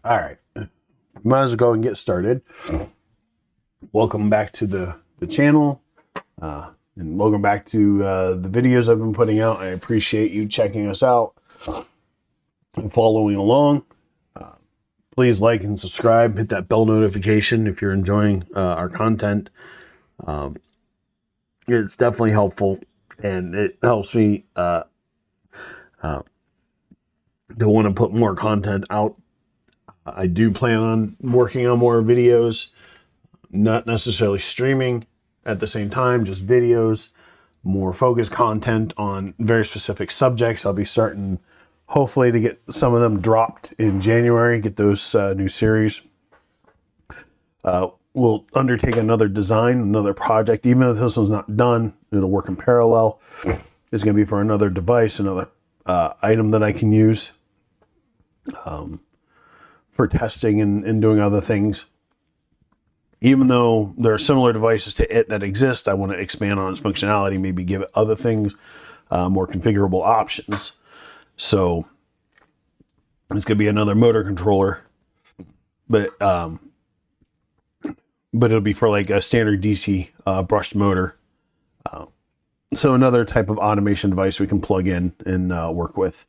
All right, might as well go and get started. Welcome back to the channel, and welcome back to the videos I've been putting out. I appreciate you checking us out and following along. Please like and subscribe, hit that bell notification if you're enjoying our content. It's definitely helpful, and it helps me to want to put more content out. I do plan on working on more videos, not necessarily streaming at the same time, just videos, more focused content on very specific subjects. I'll be starting hopefully to get some of them dropped in January, get those new series. We'll undertake another design, another project. Even if this one's not done, it'll work in parallel. It's going to be for another device, another item that I can use for testing and doing other things. Even though there are similar devices to it that exist, I want to expand on its functionality, maybe give it other things, more configurable options. So it's going to be another motor controller, but it'll be for like a standard DC brushed motor. So another type of automation device we can plug in and work with.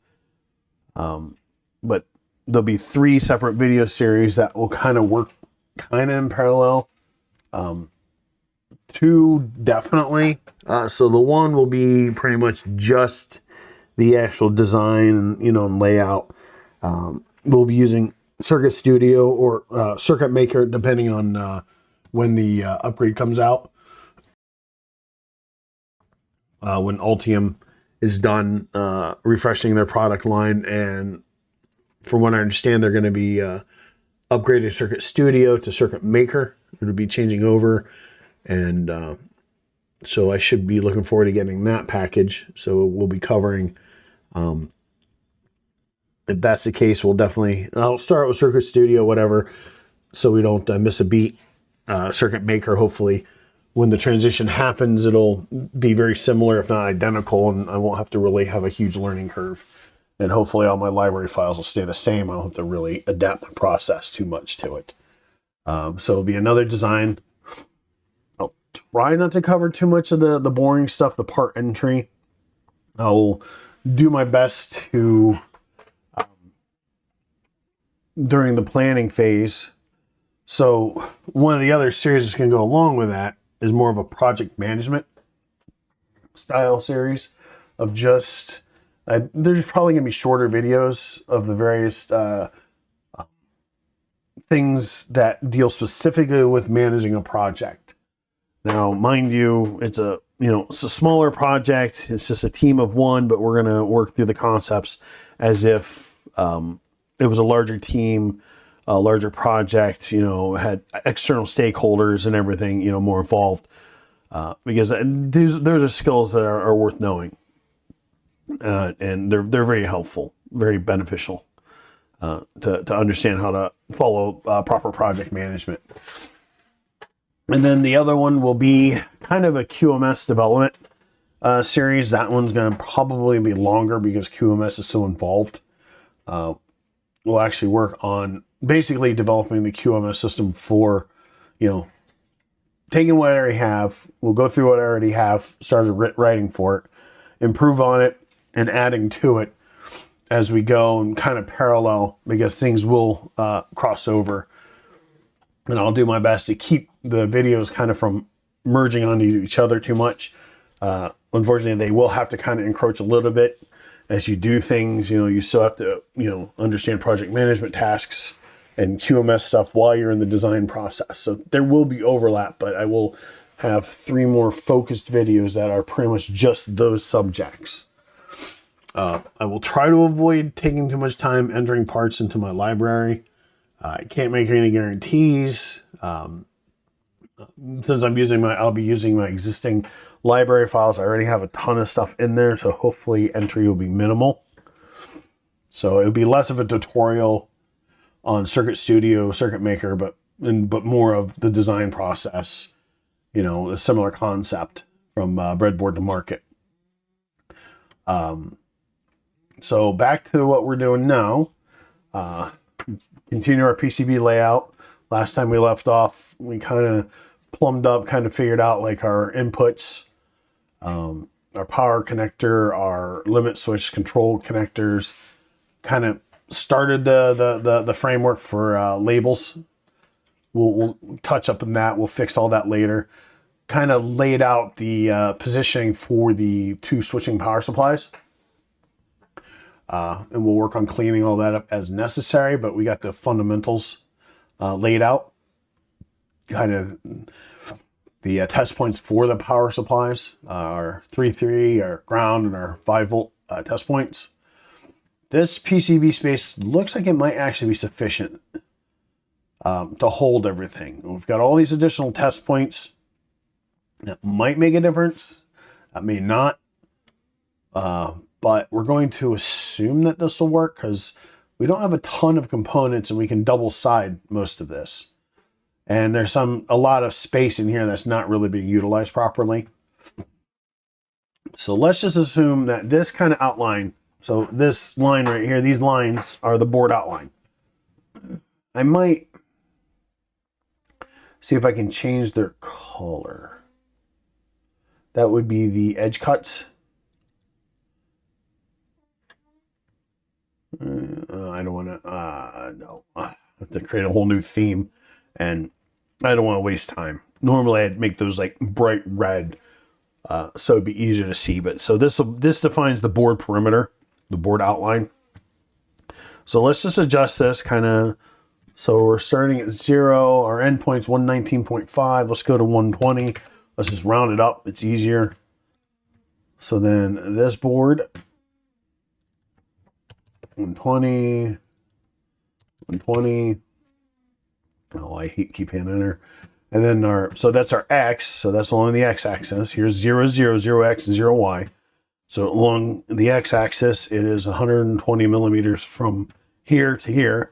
But there'll be 3 separate video series that will kind of work kind of in parallel. 2 definitely. So the one will be pretty much just the actual design, and layout. We'll be using Circuit Studio or Circuit Maker, depending on when the upgrade comes out. When Altium is done refreshing their product line, and from what I understand, they're going to be upgrading Circuit Studio to Circuit Maker. It'll be changing over, and so I should be looking forward to getting that package. So we'll be covering. If that's the case, I'll start with Circuit Studio, whatever, so we don't miss a beat. Circuit Maker, hopefully, when the transition happens, it'll be very similar, if not identical, and I won't have to really have a huge learning curve. And hopefully all my library files will stay the same. I don't have to really adapt my process too much to it. So it'll be another design. I'll try not to cover too much of the boring stuff, the part entry. I'll do my best to, during the planning phase. So one of the other series that's going to go along with that is more of a project management style series of just... there's probably going to be shorter videos of the various things that deal specifically with managing a project. Now, mind you, it's a smaller project. It's just a team of 1, but we're going to work through the concepts as if it was a larger team, a larger project, had external stakeholders and everything, more involved. Because those are skills that are worth knowing. And they're very helpful, very beneficial to understand how to follow proper project management. And then the other one will be kind of a QMS development series. That one's going to probably be longer because QMS is so involved. We'll actually work on basically developing the QMS system for, taking what I already have. We'll go through what I already have, started writing for it, improve on it, and adding to it as we go, and kind of parallel, because things will cross over. And I'll do my best to keep the videos kind of from merging onto each other too much. Unfortunately, they will have to kind of encroach a little bit as you do things. You still have to, understand project management tasks and QMS stuff while you're in the design process. So there will be overlap, but I will have 3 more focused videos that are pretty much just those subjects. I will try to avoid taking too much time entering parts into my library. I can't make any guarantees. Since I'll be using my existing library files. I already have a ton of stuff in there, so hopefully entry will be minimal. So it'll be less of a tutorial on Circuit Studio, Circuit Maker, but more of the design process. A similar concept from Breadboard to market. So back to what we're doing now. continue our PCB layout. Last time we left off, we kind of plumbed up, kind of figured out like our inputs, our power connector, our limit switch control connectors, kind of started the framework for labels. We'll touch up on that. We'll fix all that later. Kind of laid out the positioning for the 2 switching power supplies. And we'll work on cleaning all that up as necessary, but we got the fundamentals laid out. Kind of the test points for the power supplies, our 3.3, our ground, and our 5-volt test points. This PCB space looks like it might actually be sufficient to hold everything. We've got all these additional test points that might make a difference. That may not. But we're going to assume that this will work because we don't have a ton of components and we can double side most of this. And there's a lot of space in here that's not really being utilized properly. So let's just assume that this kind of outline, so this line right here, these lines are the board outline. I might see if I can change their color. That would be the edge cuts. I don't want to, no, I have to create a whole new theme and I don't want to waste time. Normally I'd make those like bright red, so it'd be easier to see, but so this defines the board perimeter, the board outline. So let's just adjust this kind of, so we're starting at 0, our endpoint's 119.5, let's go to 120, let's just round it up, it's easier. So then this board, 120, 120. Oh, I keep hitting enter. And then so that's our X. So that's along the X axis. Here's 0, 0, 0X, and 0Y. So along the X axis, it is 120 millimeters from here to here.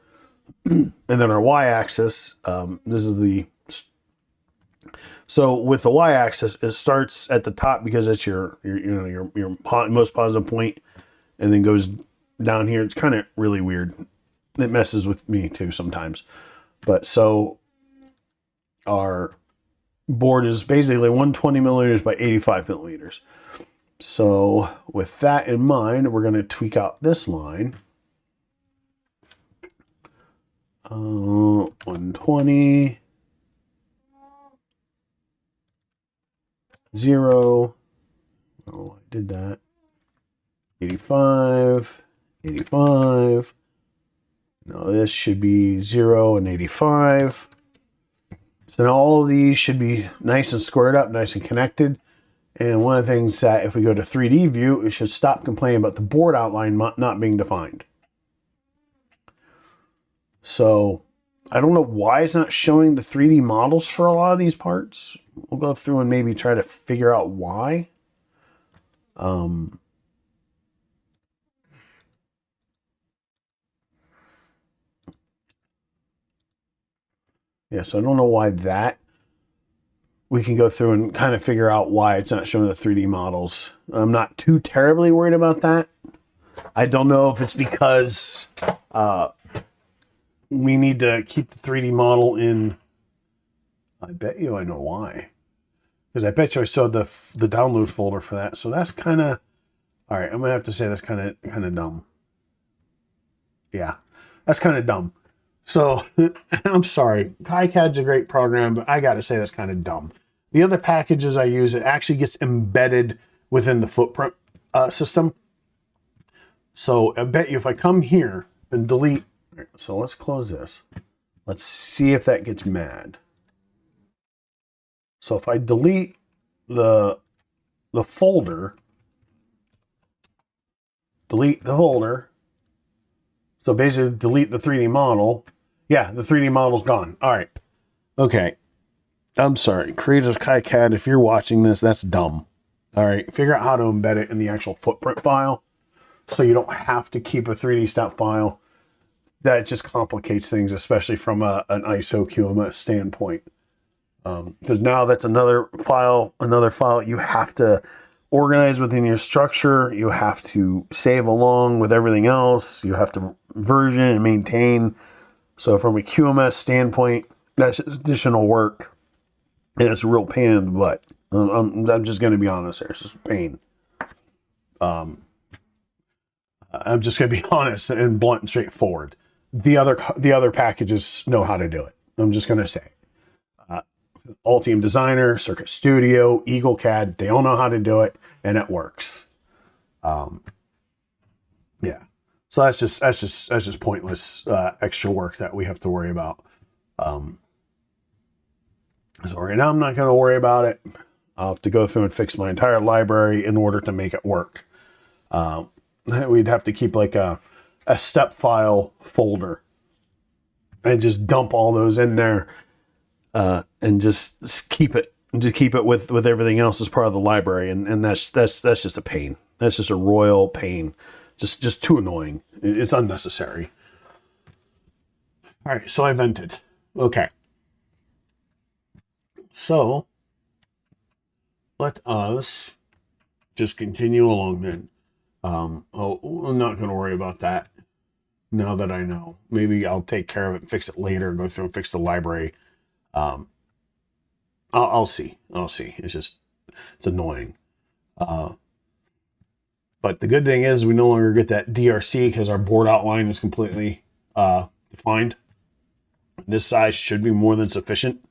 And then our Y axis, this is so with the Y axis, it starts at the top because it's your most positive point and then goes down here. It's kind of really weird. It messes with me too sometimes. But so our board is basically 120 millimeters by 85 millimeters. So with that in mind, we're going to tweak out this line. 120, 0. Oh, I did that. 85, 85. No, this should be 0 and 85. So now all of these should be nice and squared up, nice and connected. And one of the things that if we go to 3D view, it should stop complaining about the board outline not being defined. So I don't know why it's not showing the 3D models for a lot of these parts. We'll go through and maybe try to figure out why. Yeah, so I don't know why that. We can go through and kind of figure out why it's not showing the 3D models. I'm not too terribly worried about that. I don't know if it's because we need to keep the 3D model in. I bet you I know why. Because I bet you I saw the download folder for that. So that's kind of, all right, I'm going to have to say that's kind of dumb. Yeah, that's kind of dumb. So I'm sorry, KiCad's a great program, but I got to say that's kind of dumb. The other packages I use, it actually gets embedded within the footprint system. So I bet you if I come here and delete, so let's close this. Let's see if that gets mad. So if I delete the folder, so basically delete the 3D model. Yeah, the 3D model's gone. All right. Okay. I'm sorry. Creators of KiCad, if you're watching this, that's dumb. All right. Figure out how to embed it in the actual footprint file so you don't have to keep a 3D step file. That just complicates things, especially from an ISO QMS standpoint. Because now that's another file you have to organize within your structure. You have to save along with everything else. You have to version and maintain. So from a QMS standpoint, that's additional work, and it's a real pain in the butt. I'm just going to be honest there. It's just a pain. I'm just going to be honest and blunt and straightforward. The other packages know how to do it. I'm just going to say. Altium Designer, Circuit Studio, Eagle CAD, they all know how to do it, and it works. Yeah. So that's just pointless extra work that we have to worry about. So right now I'm not going to worry about it. I'll have to go through and fix my entire library in order to make it work. We'd have to keep like a step file folder and just dump all those in there. And just keep it with everything else as part of the library, and that's just a pain. That's just a royal pain. Just too annoying. It's unnecessary. All right, so I vented. Okay. So let us just continue along then. I'm not going to worry about that now that I know. Maybe I'll take care of it and fix it later and go through and fix the library. I'll see. It's annoying. But the good thing is we no longer get that DRC because our board outline is completely defined. This size should be more than sufficient.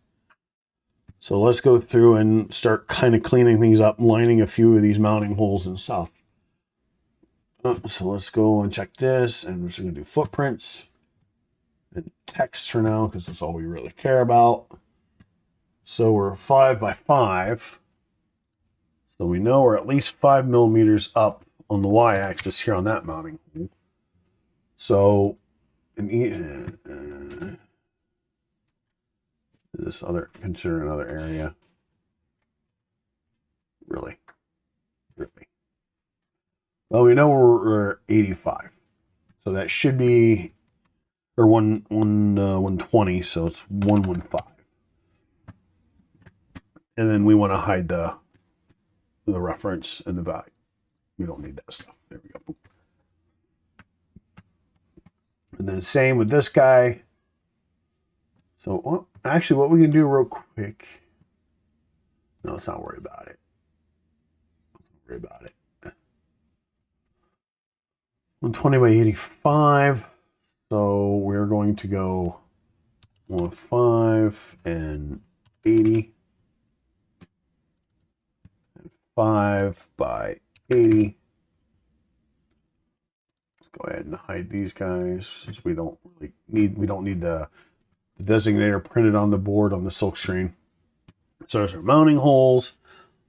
So let's go through and start kind of cleaning things up, lining a few of these mounting holes and stuff. So let's go and check this, and we're just going to do footprints and text for now because that's all we really care about. So we're 5 by 5. So we know we're at least 5 millimeters up on the y-axis here on that mounting hole. So consider another area. Really. Well, we know we're 85. So that should be, or 120, so it's 115. And then we want to hide the reference and the value. We don't need that stuff. There we go. And then same with this guy. So actually what we can do real quick. No, let's not worry about it. 120 by 85. So we're going to go 105 and 80. 5 by 80. Let's go ahead and hide these guys since we don't need the designator printed on the board on the silk screen. So there's our mounting holes.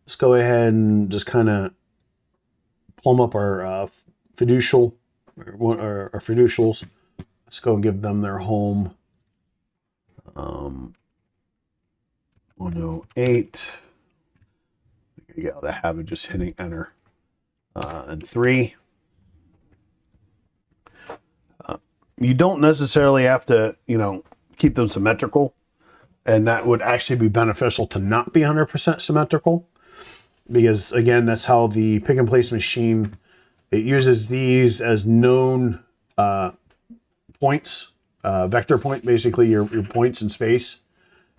Let's go ahead and just kind of plumb up our fiducial or our fiducials. Let's go and give them their home. 108. You get the habit just hitting enter. And 3. You don't necessarily have to, keep them symmetrical. And that would actually be beneficial to not be 100% symmetrical. Because, again, that's how the pick and place machine, it uses these as known points, vector point, basically your points in space,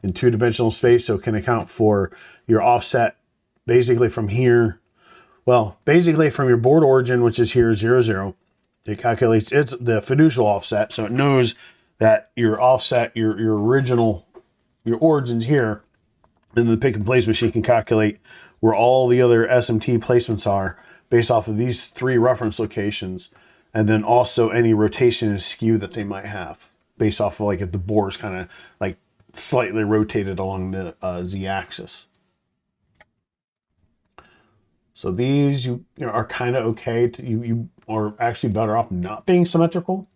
in two-dimensional space. So it can account for your offset basically from here. Well, basically from your board origin, which is here, 0, 0. It calculates the fiducial offset. So it knows that your offset, your original, your origin's here. And the pick and place machine can calculate where all the other SMT placements are based off of these 3 reference locations. And then also any rotation and skew that they might have based off of like if the board is kind of like slightly rotated along the Z-axis. So these are kind of okay. You are actually better off not being symmetrical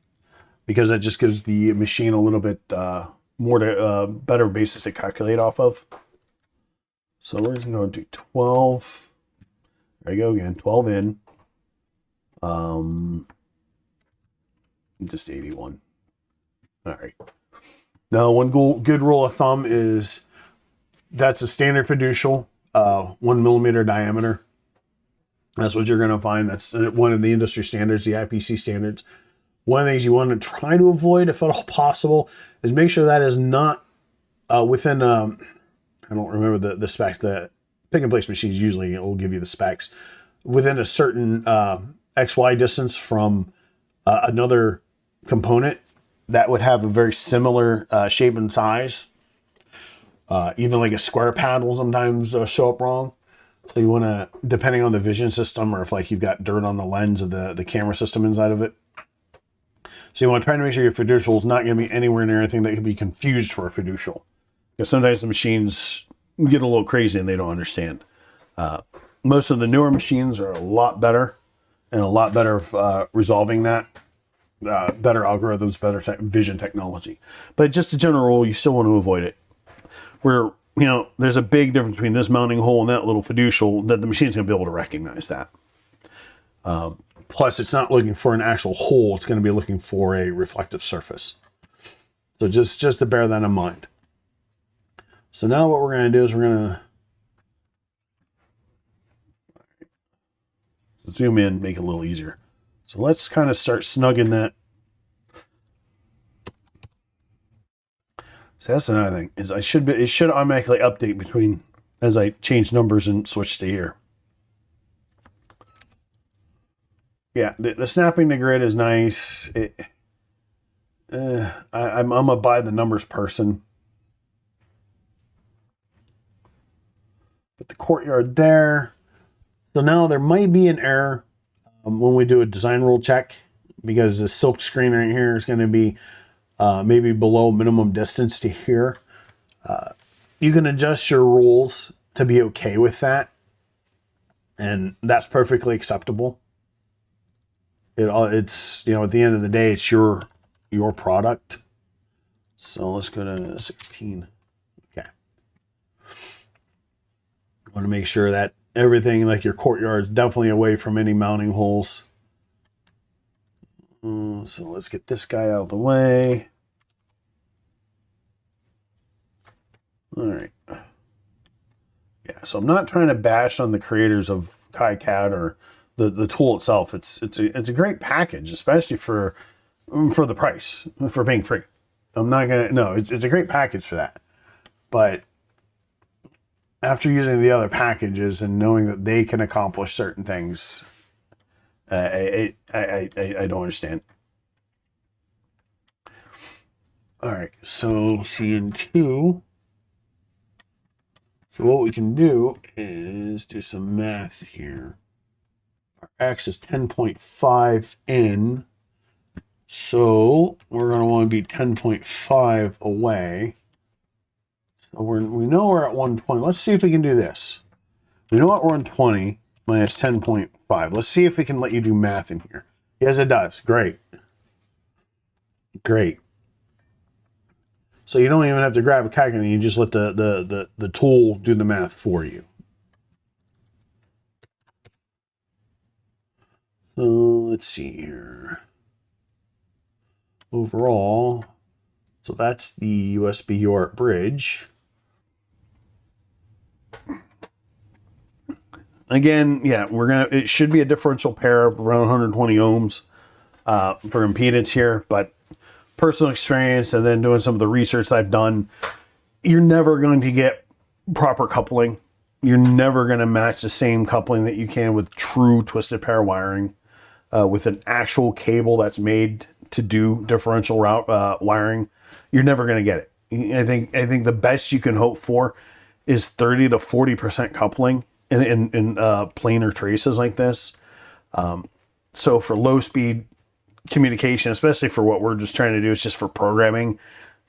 because that just gives the machine a little bit better basis to calculate off of. So we're just going to do 12. There you go again, 12 in. Just 81. All right. Now, one good rule of thumb is that's a standard fiducial, 1 millimeter diameter. That's what you're going to find. That's one of the industry standards, the IPC standards. One of the things you want to try to avoid, if at all possible, is make sure that is not within, I don't remember the specs, the pick and place machines usually will give you the specs, within a certain XY distance from another component that would have a very similar shape and size. Even like a square pad will sometimes show up wrong. So you want to, depending on the vision system, or if like you've got dirt on the lens of the camera system inside of it. So you want to try to make sure your fiducial is not going to be anywhere near anything that could be confused for a fiducial. Because sometimes the machines get a little crazy and they don't understand. Most of the newer machines are a lot better and a lot better resolving that. Better algorithms, better vision technology. But just a general rule, you still want to avoid it. Where, you know, there's a big difference between this mounting hole and that little fiducial, that the machine's going to be able to recognize that. Plus, it's not looking for an actual hole. It's going to be looking for a reflective surface. So just to bear that in mind. So now what we're going to do is we're going to zoom in, make it a little easier. So let's kind of start snugging that. So that's another thing, is it should automatically update between as I change numbers and switch to here. Yeah, the snapping to grid is nice. I'm a buy the numbers person. Put the courtyard there. So now there might be an error when we do a design rule check, because the silk screen right here is going to be maybe below minimum distance to here. You can adjust your rules to be okay with that, and that's perfectly acceptable. It's, you know, at the end of the day, it's your product. So let's go to 16. Okay. Want to make sure that everything, like your courtyard, is definitely away from any mounting holes. So let's get this guy out of the way. All right. Yeah, so I'm not trying to bash on the creators of KiCad or the tool itself. It's a great package, especially for the price, for being free. I'm not gonna, no, it's a great package for that. But after using the other packages and knowing that they can accomplish certain things, I don't understand. All right, so CN2. So what we can do is do some math here. Our X is 10.5 in. So we're going to want to be 10.5 away. So we know we're at 120. Let's see if we can do this. We know what, we're 120 minus 10.5. Let's see if we can let you do math in here. Yes, it does. Great. Great. So you don't even have to grab a calculator. You just let the tool do the math for you. So let's see here. Overall, so that's the USB UART bridge. Again, yeah, it should be a differential pair of around 120 ohms for impedance here, but personal experience and then doing some of the research I've done, you're never going to get proper coupling. You're never going to match the same coupling that you can with true twisted pair wiring, with an actual cable that's made to do differential route wiring. You're never going to get it. I think the best you can hope for is 30 to 40% coupling in planar traces like this. So for low speed communication, especially for what we're just trying to do, it's just for programming,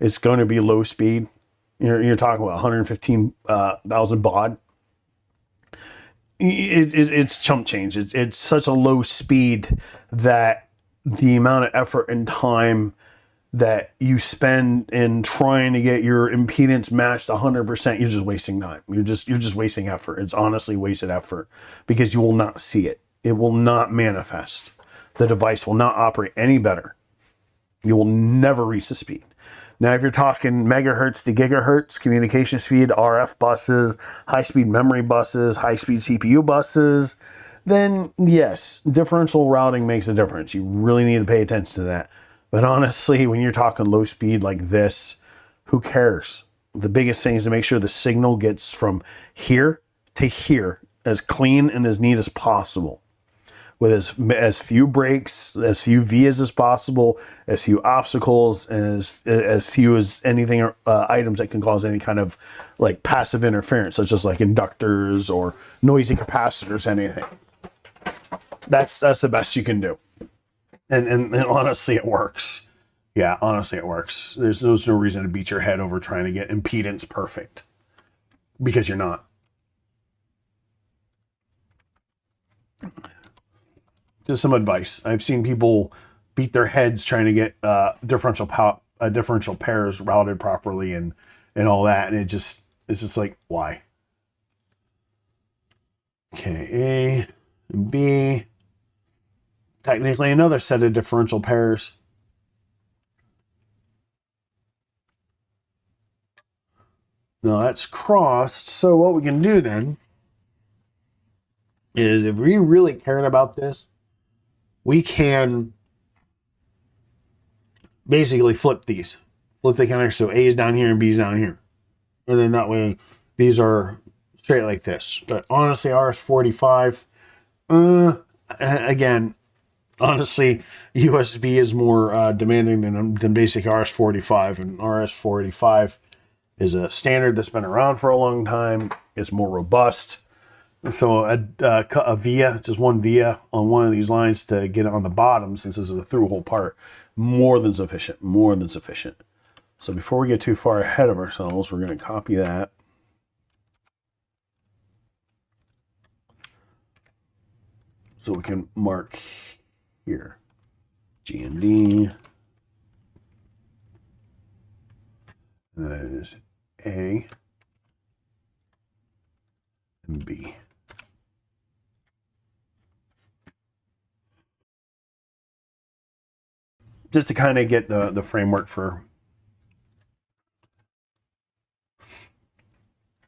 it's going to be low speed. You're talking about 115,000 baud. It's chump change. It's such a low speed that the amount of effort and time that you spend in trying to get your impedance matched 100%, you're just wasting time. You're just wasting effort. It's honestly wasted effort, because you will not see it. It will not manifest. The device will not operate any better. You will never reach the speed. Now, if you're talking megahertz to gigahertz communication speed, RF buses, high-speed memory buses, high-speed CPU buses, then yes, differential routing makes a difference. You really need to pay attention to that. But honestly, when you're talking low speed like this, who cares? The biggest thing is to make sure the signal gets from here to here as clean and as neat as possible, with as few breaks, as few vias as possible, as few obstacles, as few as anything items that can cause any kind of like passive interference, such as like inductors or noisy capacitors, anything. That's the best you can do, and honestly, it works. Yeah, honestly, it works. There's no reason to beat your head over trying to get impedance perfect, because you're not. Just some advice. I've seen people beat their heads trying to get differential pairs routed properly and all that, and it's just like, why? Okay, A and B. Technically another set of differential pairs. Now that's crossed, so what we can do then is, if we really cared about this, we can basically flip these. Flip the connector, so A is down here and B is down here. And then that way these are straight like this. But honestly, RS-45, again, honestly, USB is more demanding than basic RS-45, and RS-45 is a standard that's been around for a long time. It's more robust. So a via, just one via on one of these lines to get it on the bottom, since this is a through hole part, more than sufficient, more than sufficient. So before we get too far ahead of ourselves, we're going to copy that. So we can mark here, G and D. And that is A and B. Just to kind of get the framework for,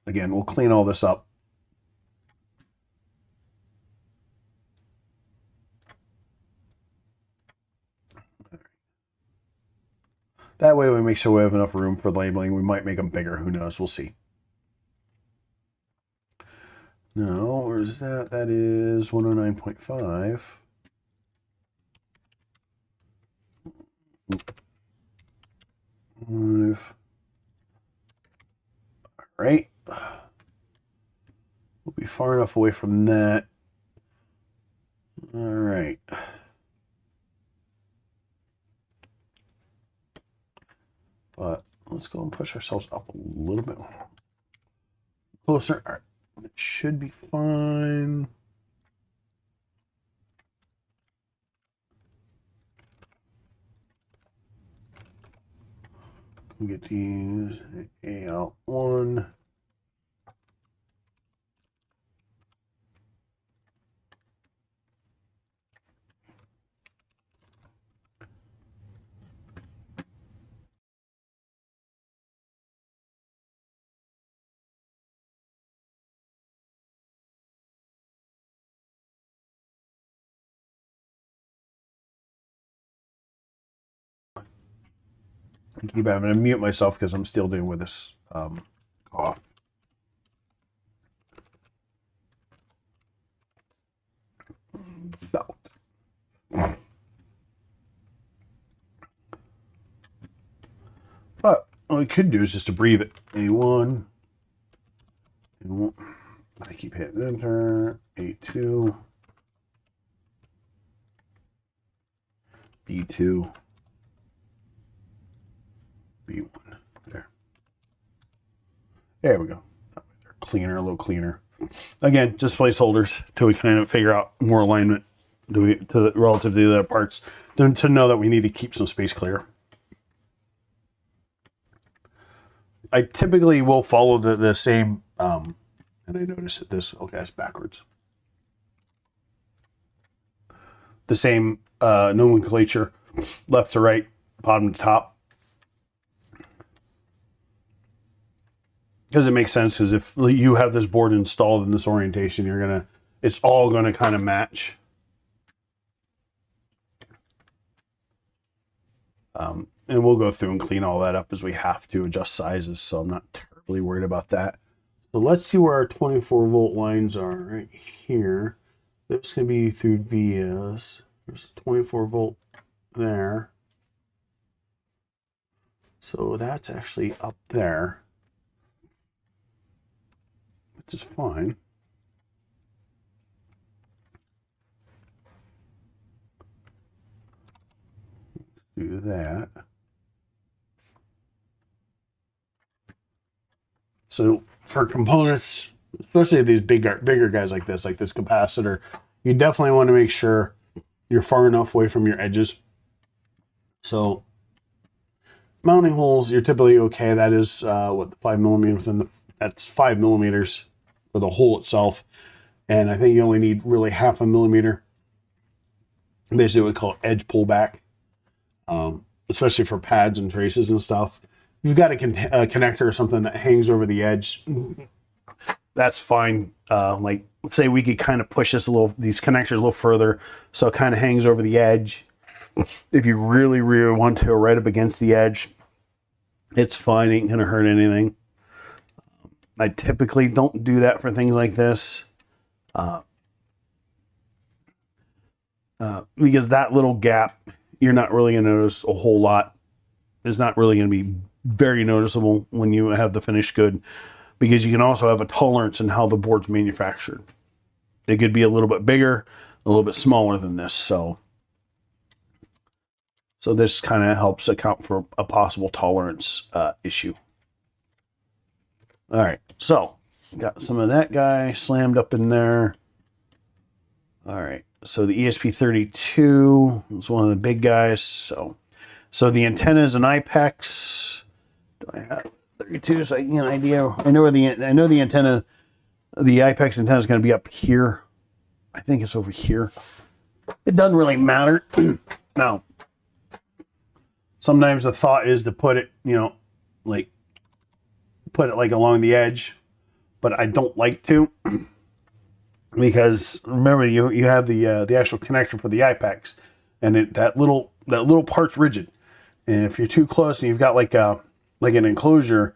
again, we'll clean all this up. That way we make sure we have enough room for labeling. We might make them bigger. Who knows? We'll see. No, where's that? That is 109.5. All right. We'll be far enough away from that. All right. But let's go and push ourselves up a little bit closer. All right. It should be fine. We'll get these A out one. I'm going to mute myself because I'm still dealing with this cough. So. But what we could do is just to breathe it. A1. I keep hitting enter. A2. B2. B1. There we go. They're cleaner, a little cleaner. Again, just placeholders till we kind of figure out more alignment relative to the other parts to know that we need to keep some space clear. I typically will follow the same, and I noticed that this, okay, it's backwards. The same nomenclature, left to right, bottom to top. Because it makes sense, because if you have this board installed in this orientation, it's all going to kind of match. And we'll go through and clean all that up as we have to, adjust sizes, so I'm not terribly worried about that. So let's see where our 24 volt lines are right here. This can be through vias. There's a 24 volt there. So that's actually up there, which is fine. Do that. So for components, especially these bigger guys like this capacitor, you definitely want to make sure you're far enough away from your edges. So mounting holes, you're typically okay. That is what, 5 millimeters within that's 5 millimeters for the hole itself. And I think you only need really 0.5 millimeter. Basically what we call edge pullback, especially for pads and traces and stuff. You've got a connector or something that hangs over the edge, that's fine. Like, let's say we could kind of push these connectors a little further so it kind of hangs over the edge. If you really, really want to, right up against the edge, it's fine. Ain't going to hurt anything. I typically don't do that for things like this. Because that little gap, you're not really going to notice a whole lot. It's not really going to be very noticeable when you have the finished good, because you can also have a tolerance in how the board's manufactured. It could be a little bit bigger, a little bit smaller than this. So this kind of helps account for a possible tolerance issue. All right, so got some of that guy slammed up in there. All right, so the ESP32 is one of the big guys. So the antenna is an IPEX. Do I have 32 so I can get an idea? I know the antenna, the IPEX antenna is going to be up here. I think it's over here. It doesn't really matter. Now, sometimes the thought is to put it, like along the edge, but I don't like to, because remember you have the actual connector for the IPEX, and that little part's rigid, and if you're too close and you've got like an enclosure,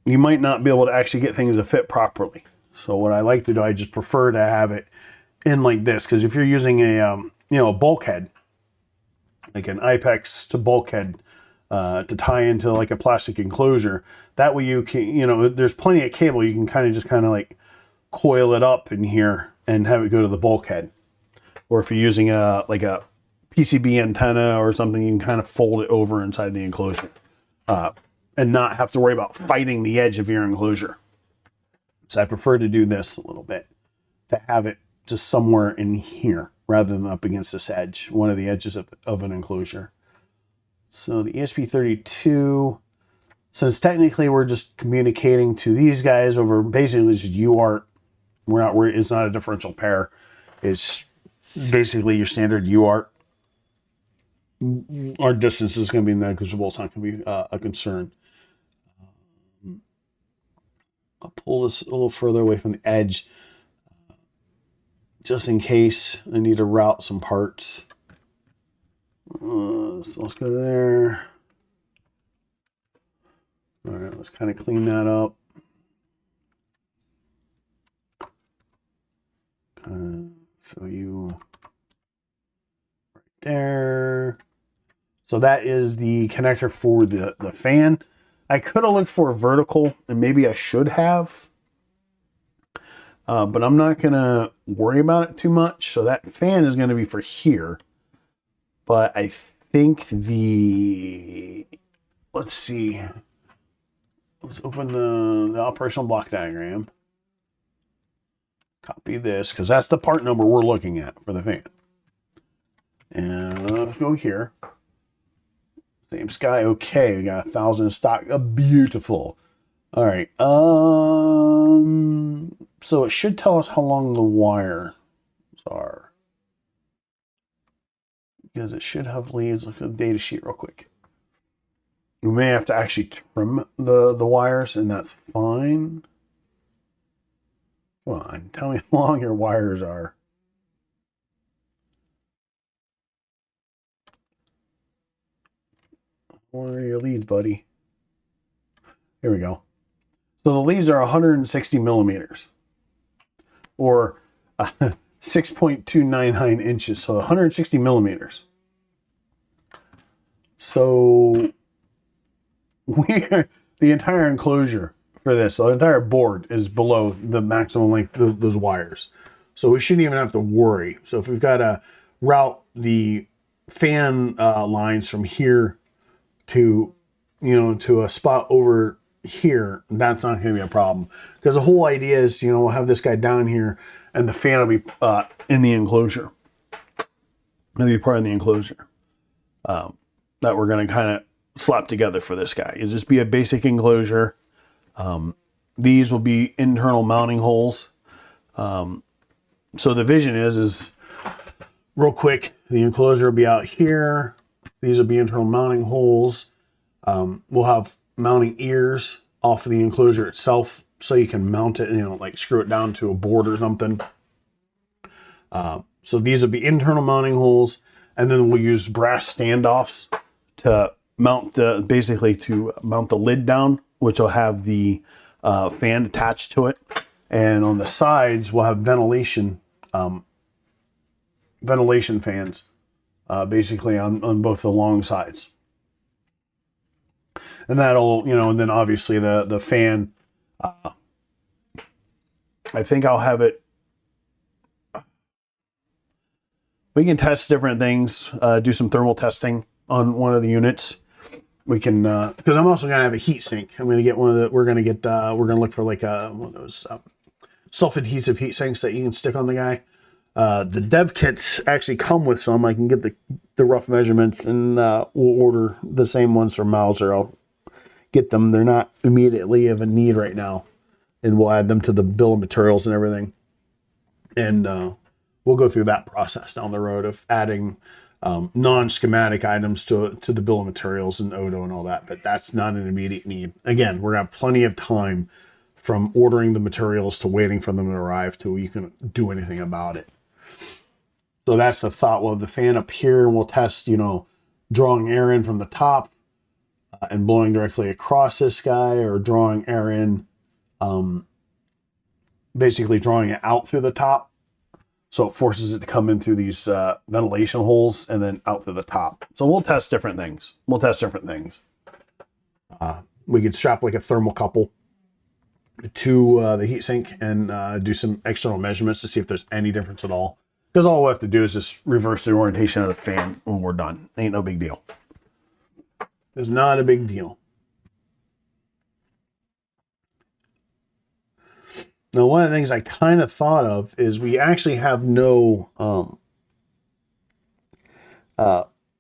you might not be able to actually get things to fit properly. So what I like to do, I just prefer to have it in like this, because if you're using a bulkhead, like an IPEX to bulkhead, to tie into like a plastic enclosure, that way you can, there's plenty of cable, you can kind of like coil it up in here and have it go to the bulkhead. Or if you're using a PCB antenna or something, you can kind of fold it over inside the enclosure, and not have to worry about fighting the edge of your enclosure. So I prefer to do this a little bit, to have it just somewhere in here rather than up against this edge, one of the edges of an enclosure. So the ESP32, since technically we're just communicating to these guys over basically just UART, it's not a differential pair. It's basically your standard UART. Our distance is going to be negligible. It's not going to be a concern. I'll pull this a little further away from the edge, just in case I need to route some parts. So let's go there. All right, let's kind of clean that up. Show you right there. So that is the connector for the fan. I could have looked for a vertical, and maybe I should have. But I'm not going to worry about it too much. So that fan is going to be for here. But I think let's see. Let's open the operational block diagram. Copy this, because that's the part number we're looking at for the fan. And let's go here. Same sky, okay. We got 1,000 in stock. Beautiful. All right. So it should tell us how long the wires are, because it should have leads. Look at the data sheet real quick. We may have to actually trim the wires, and that's fine. Come on, tell me how long your wires are. Where are your leads, buddy? Here we go. So the leads are 160 millimeters, or 6.299 inches, so 160 millimeters. So the entire enclosure for this, the entire board is below the maximum length of those wires. So we shouldn't even have to worry. So if we've got to route the fan lines from here to, to a spot over here, that's not going to be a problem. Because the whole idea is, we'll have this guy down here and the fan will be in the enclosure. It'll be part of the enclosure that we're going to kind of slap together for this guy. It'll just be a basic enclosure. These will be internal mounting holes. So the vision is real quick, the enclosure will be out here. These will be internal mounting holes. We'll have mounting ears off of the enclosure itself, so you can mount it, like screw it down to a board or something. So these will be internal mounting holes, and then we'll use brass standoffs to mount the lid down, which will have the fan attached to it. And on the sides, we'll have ventilation fans, basically on both the long sides. And that'll, and then obviously the fan, I think I'll have it. We can test different things, do some thermal testing on one of the units. We can, because I'm also going to have a heat sink. I'm going to get we're going to look for like one of those self-adhesive heat sinks that you can stick on the guy. The dev kits actually come with some. I can get the rough measurements, and we'll order the same ones from Mauser. I'll get them. They're not immediately of a need right now, and we'll add them to the bill of materials and everything. And we'll go through that process down the road of adding non-schematic items to the bill of materials and Odo and all that, but that's not an immediate need. Again, we're going to have plenty of time from ordering the materials to waiting for them to arrive till you can do anything about it. So that's the thought. We'll have the fan up here, and we'll test, drawing air in from the top and blowing directly across this guy, or drawing air in, basically drawing it out through the top. So it forces it to come in through these ventilation holes and then out through the top. So we'll test different things. We could strap like a thermocouple to the heatsink and do some external measurements to see if there's any difference at all. Because all we have to do is just reverse the orientation of the fan when we're done. Ain't no big deal. It's not a big deal. Now, one of the things I kind of thought of is we actually have no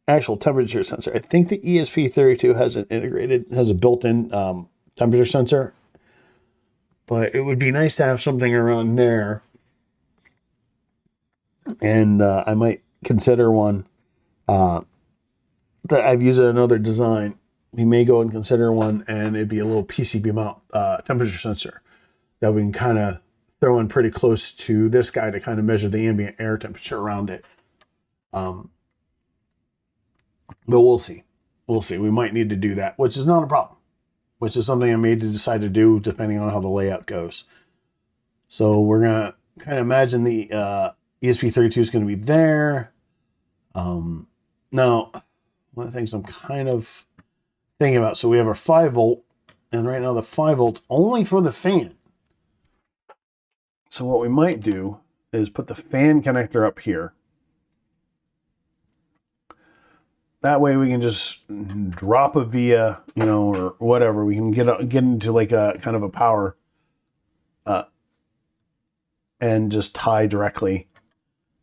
actual temperature sensor. I think the ESP32 has a built-in temperature sensor, but it would be nice to have something around there. And I might consider one that I've used in another design. We may go and consider one, and it'd be a little PCB mount temperature sensor that we can kind of throw in pretty close to this guy to kind of measure the ambient air temperature around it. But we'll see. We might need to do that, which is not a problem, which is something I may decide to do depending on how the layout goes. So we're going to kind of imagine the ESP32 is going to be there. Now, one of the things I'm kind of thinking about, so we have our 5-volt, and right now the 5-volt's only for the fan. So what we might do is put the fan connector up here. That way we can just drop a via, or whatever. We can get into like a kind of a power and just tie directly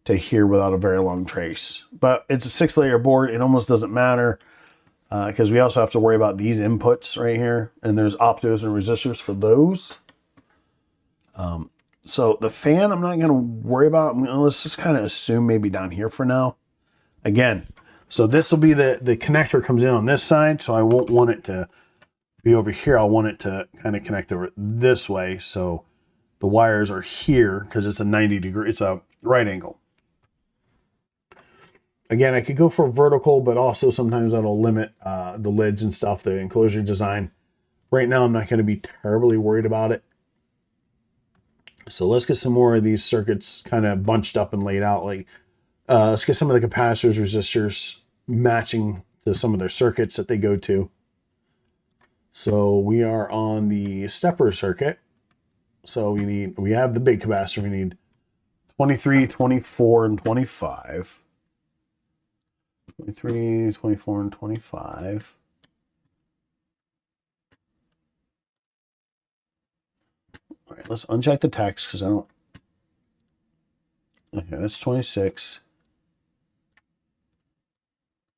to here without a very long trace. But it's a 6-layer board. It almost doesn't matter because we also have to worry about these inputs right here. And there's optos and resistors for those. So the fan, I'm not going to worry about. Let's just kind of assume maybe down here for now. Again, so this will be the connector comes in on this side. So I won't want it to be over here. I'll want it to kind of connect over this way. So the wires are here because it's a 90-degree, it's a right angle. Again, I could go for vertical, but also sometimes that'll limit the lids and stuff, the enclosure design. Right now, I'm not going to be terribly worried about it. So let's get some more of these circuits kind of bunched up and laid out. Like, let's get some of the capacitors, resistors matching to some of their circuits that they go to. So we are on the stepper circuit. So we have the big capacitor. We need 23, 24, and 25. 23, 24, and 25. All right, let's uncheck the text because I don't. Okay, that's 26.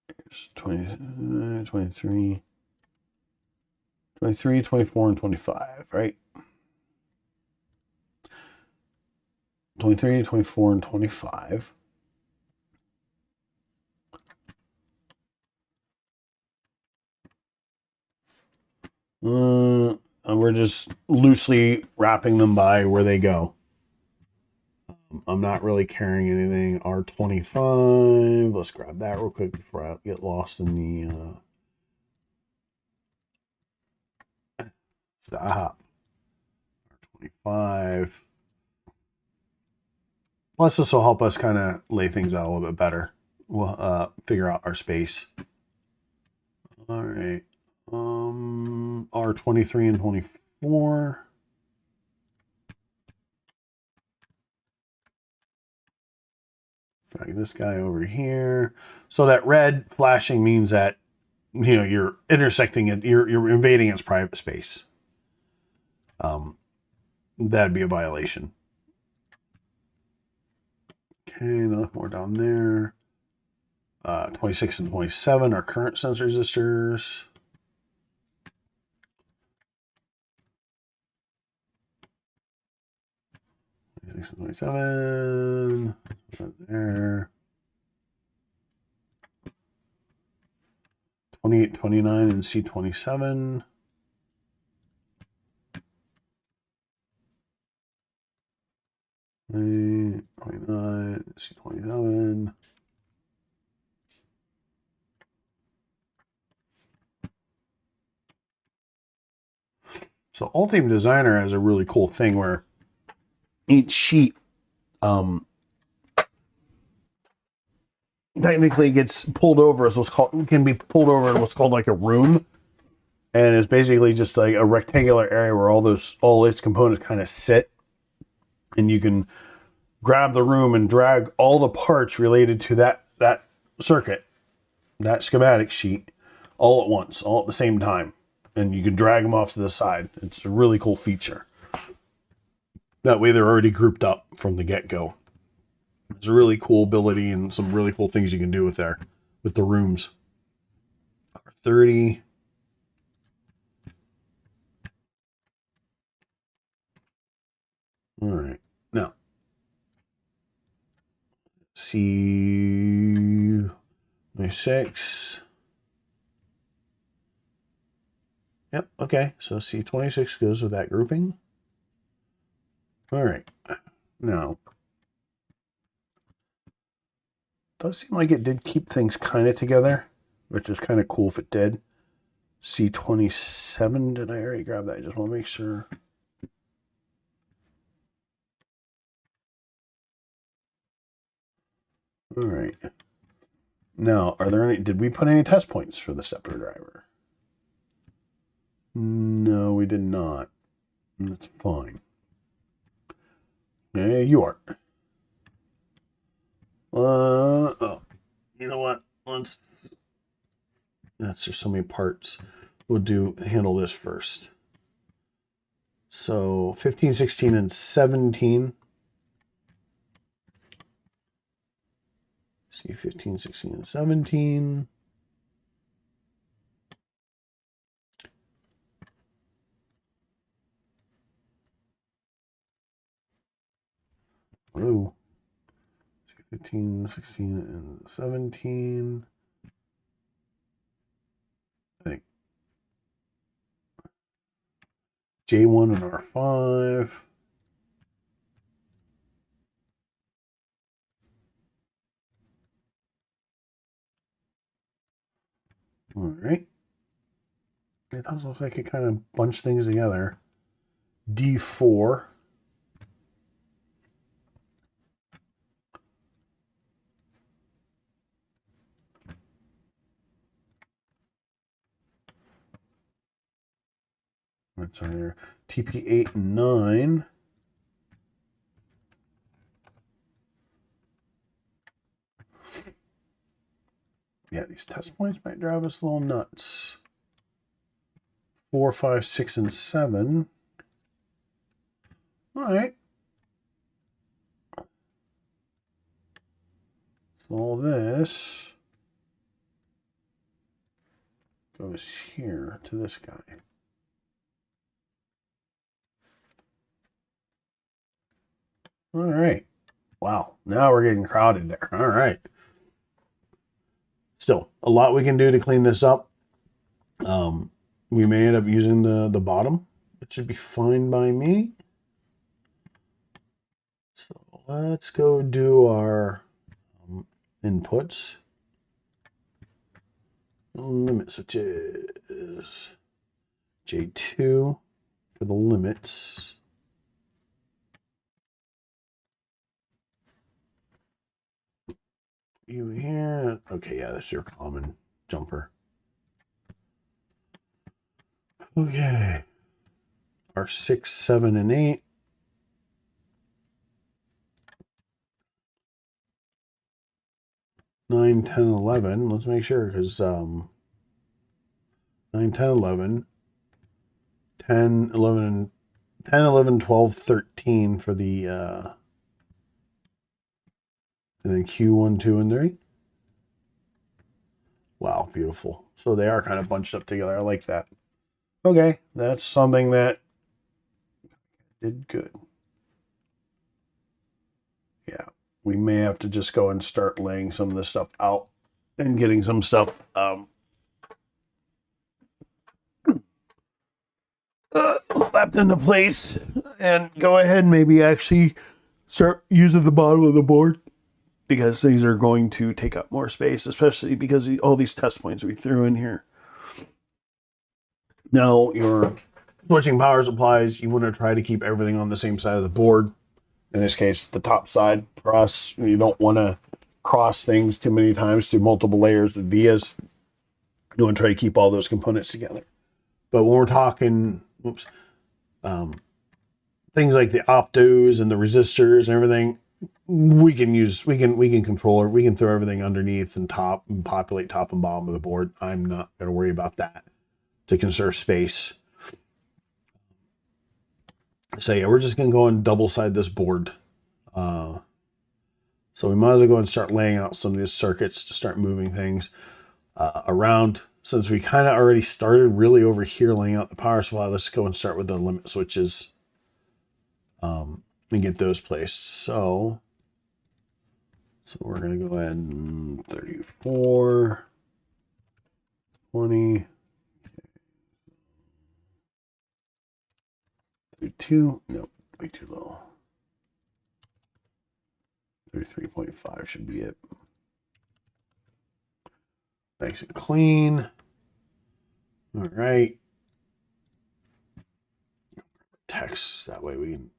There's 20, 23, 23, 24, and 25, right? 23, 24, and 25. And we're just loosely wrapping them by where they go. I'm not really carrying anything. R25. Let's grab that real quick before I get lost in the stop. R25. Plus, this will help us kind of lay things out a little bit better. We'll figure out our space. All right. R23 and 24. Drag this guy over here. So that red flashing means that, you know, you're intersecting it, you're invading its private space. That'd be a violation. Okay, another more down there. 26 and 27 are current sense resistors. Right there. 28, 29, and C27. Right, 29, C27. So Ultimate Designer has a really cool thing where each sheet technically gets pulled over as what's called, can be pulled over in what's called like a room, and it's basically just like a rectangular area where all its components kind of sit, and you can grab the room and drag all the parts related to that circuit, that schematic sheet, all at once, all at the same time, and you can drag them off to the side. It's a really cool feature. That way they're already grouped up from the get-go. It's a really cool ability and some really cool things you can do with the rooms. 30. All right. Now, C26. Yep, okay. So C26 goes with that grouping. All right. Now, does seem like it did keep things kind of together, which is kind of cool if it did. C27, did I already grab that? I just want to make sure. All right. Now, are there any, did we put any test points for the stepper driver? No, we did not. That's fine. Yeah, you are. Oh, you know what? There's so many parts. We'll handle this first. So 15, 16, and 17. See 15, 16, and 17. Oh. 15, 16, and 17. I think J1 and R5. All right. It does look like it kind of bunched things together. D4. What's on here? TP8 and 9. Yeah, these test points might drive us a little nuts. 4, 5, 6, and 7. All right. So all this goes here to this guy. All right. Wow. Now we're getting crowded there. All right. Still, a lot we can do to clean this up. We may end up using the bottom, which should be fine by me. So let's go do our inputs. Limit switches. J2 for the limits. You here. Okay, yeah, that's your common jumper. Okay. Our 6, 7, and 8. Nine, 10, 11. Let's make sure, because 9, 10, 11, 10, 11, 10, 11, 12, 13 for the and then Q1, 2, and 3. Wow, beautiful. So they are kind of bunched up together. I like that. Okay, that's something that did good. Yeah, we may have to just go and start laying some of this stuff out and getting some stuff slapped into place, and go ahead and maybe actually start using the bottom of the board, because these are going to take up more space, especially because all these test points we threw in here. Now, your switching power supplies, you want to try to keep everything on the same side of the board. In this case, the top side for us. You don't want to cross things too many times through multiple layers of vias. You want to try to keep all those components together. But when we're talking, things like the optos and the resistors and everything, we can control it. We can throw everything underneath and top and populate top and bottom of the board. I'm not going to worry about that to conserve space. So yeah, we're just going to go and double side this board. So we might as well go and start laying out some of these circuits to start moving things around. Since we kind of already started really over here laying out the power supply, let's go and start with the limit switches and get those placed. So we're going to go ahead and 34, 20, 32, no, way too low. 33.5 should be it. Nice and clean. All right. Text, that way we can.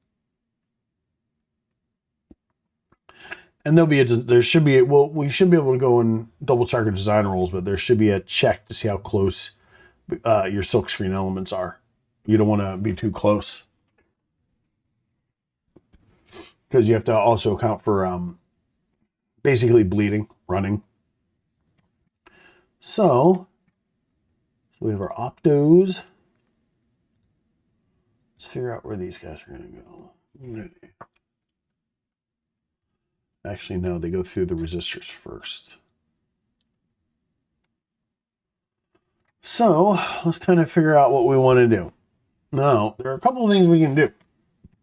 And there should be, well, we should be able to go and double check our design rules, but there should be a check to see how close your silkscreen elements are. You don't want to be too close, because you have to also account for basically bleeding, running. So we have our optos. Let's figure out where these guys are going to go. Actually, no, they go through the resistors first. So let's kind of figure out what we want to do. Now, there are a couple of things we can do.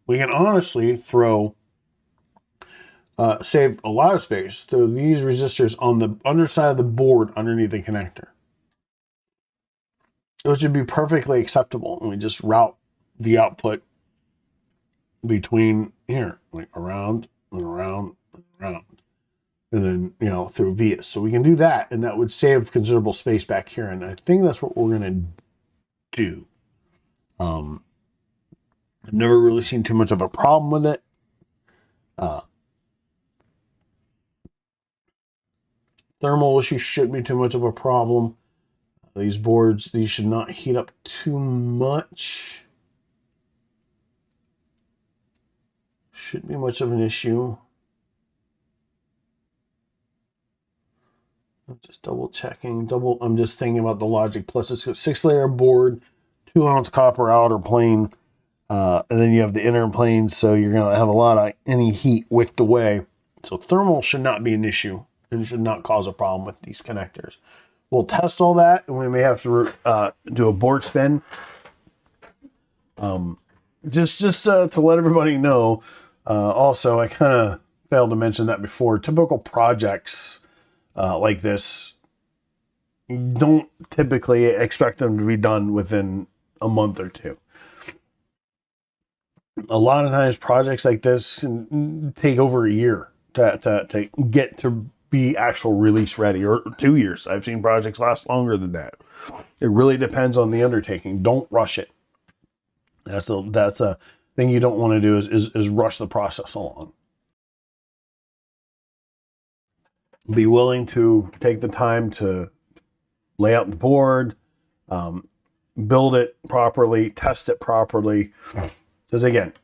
We can honestly save a lot of space, throw these resistors on the underside of the board underneath the connector. Which would be perfectly acceptable. And we just route the output between here, like around and around and around. and then, you know, through vias. So we can do that, and that would save considerable space back here. And I think that's what we're going to do. I've never really seen too much of a problem with it. Thermal issues shouldn't be too much of a problem. These boards, these should not heat up too much. Shouldn't be much of an issue. I'm just double checking. I'm just thinking about the logic. Plus, it's a 6-layer board, 2-ounce copper outer plane, and then you have the inner planes, so you're going to have a lot of any heat wicked away. So thermal should not be an issue and should not cause a problem with these connectors. We'll test all that, and we may have to do a board spin. Just to let everybody know. Also, I kind of failed to mention that before. Typical projects like this, don't typically expect them to be done within a month or two. A lot of times, projects like this can take over a year to get to be actual release ready, or 2 years. I've seen projects last longer than that. It really depends on the undertaking. Don't rush it. That's a thing you don't want to do is rush the process along. Be willing to take the time to lay out the board, build it properly, test it properly. Because again,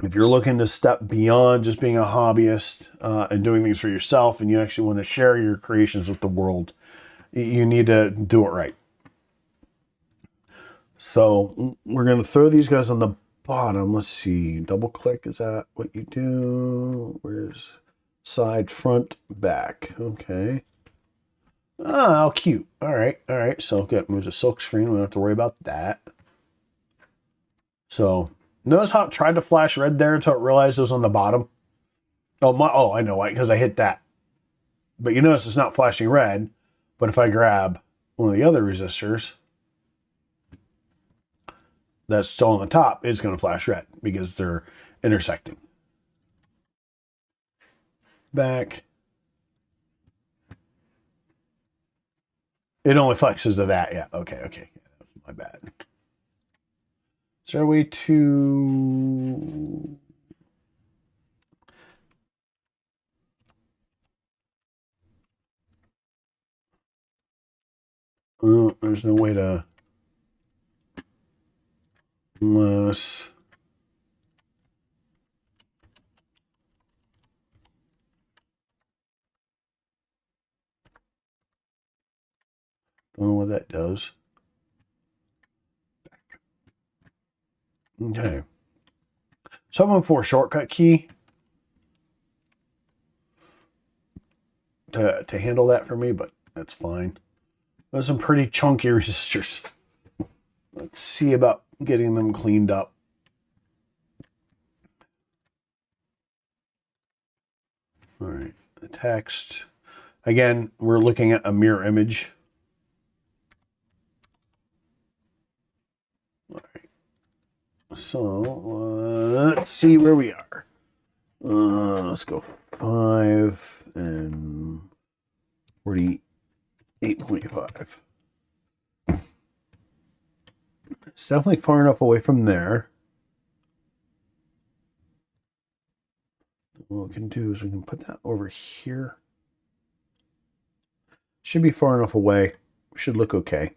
if you're looking to step beyond just being a hobbyist and doing things for yourself, and you actually want to share your creations with the world, you need to do it right. So we're going to throw these guys on the bottom. Let's see. Double click. Is that what you do? Where's side, front, back? Okay. Oh, how cute. All right. All right. So good. Moves a silk screen. We don't have to worry about that. So notice how it tried to flash red there until it realized it was on the bottom. Oh, I know why. Because I hit that. But you notice it's not flashing red. But if I grab one of the other resistors that's still on the top, it's going to flash red because they're intersecting. Back. It only flexes to that. Yeah. Okay. Okay. My bad. Is there a way to... Oh, there's no way to... Unless... Don't know what that does. Okay. So I'm going for a shortcut key to handle that for me, but that's fine. Those are some pretty chunky resistors. Let's see about getting them cleaned up. All right, the text. Again, we're looking at a mirror image. All right. So let's see where we are. Let's go 5 and 48.5. It's definitely far enough away from there. What we can do is we can put that over here. Should be far enough away. Should look okay.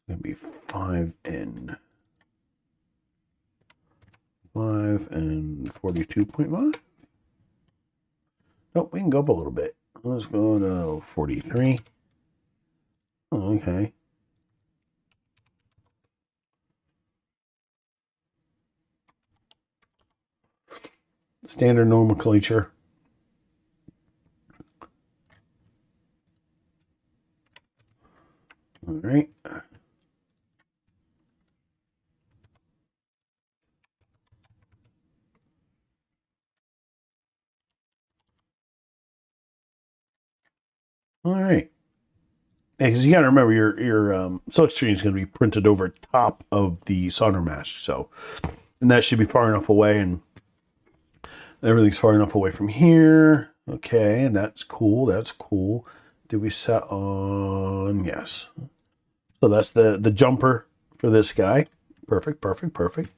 It's going to be 5 and 42.5. Nope, we can go up a little bit. Let's go to 43. Oh, okay. Standard nomenclature. All right. All right. Yeah, because you got to remember your silk screen is going to be printed over top of the solder mask. So, and that should be far enough away, and Everything's far enough away from here. Okay, that's cool. That's cool. Did we set on? Yes. So that's the jumper for this guy. Perfect, perfect, perfect.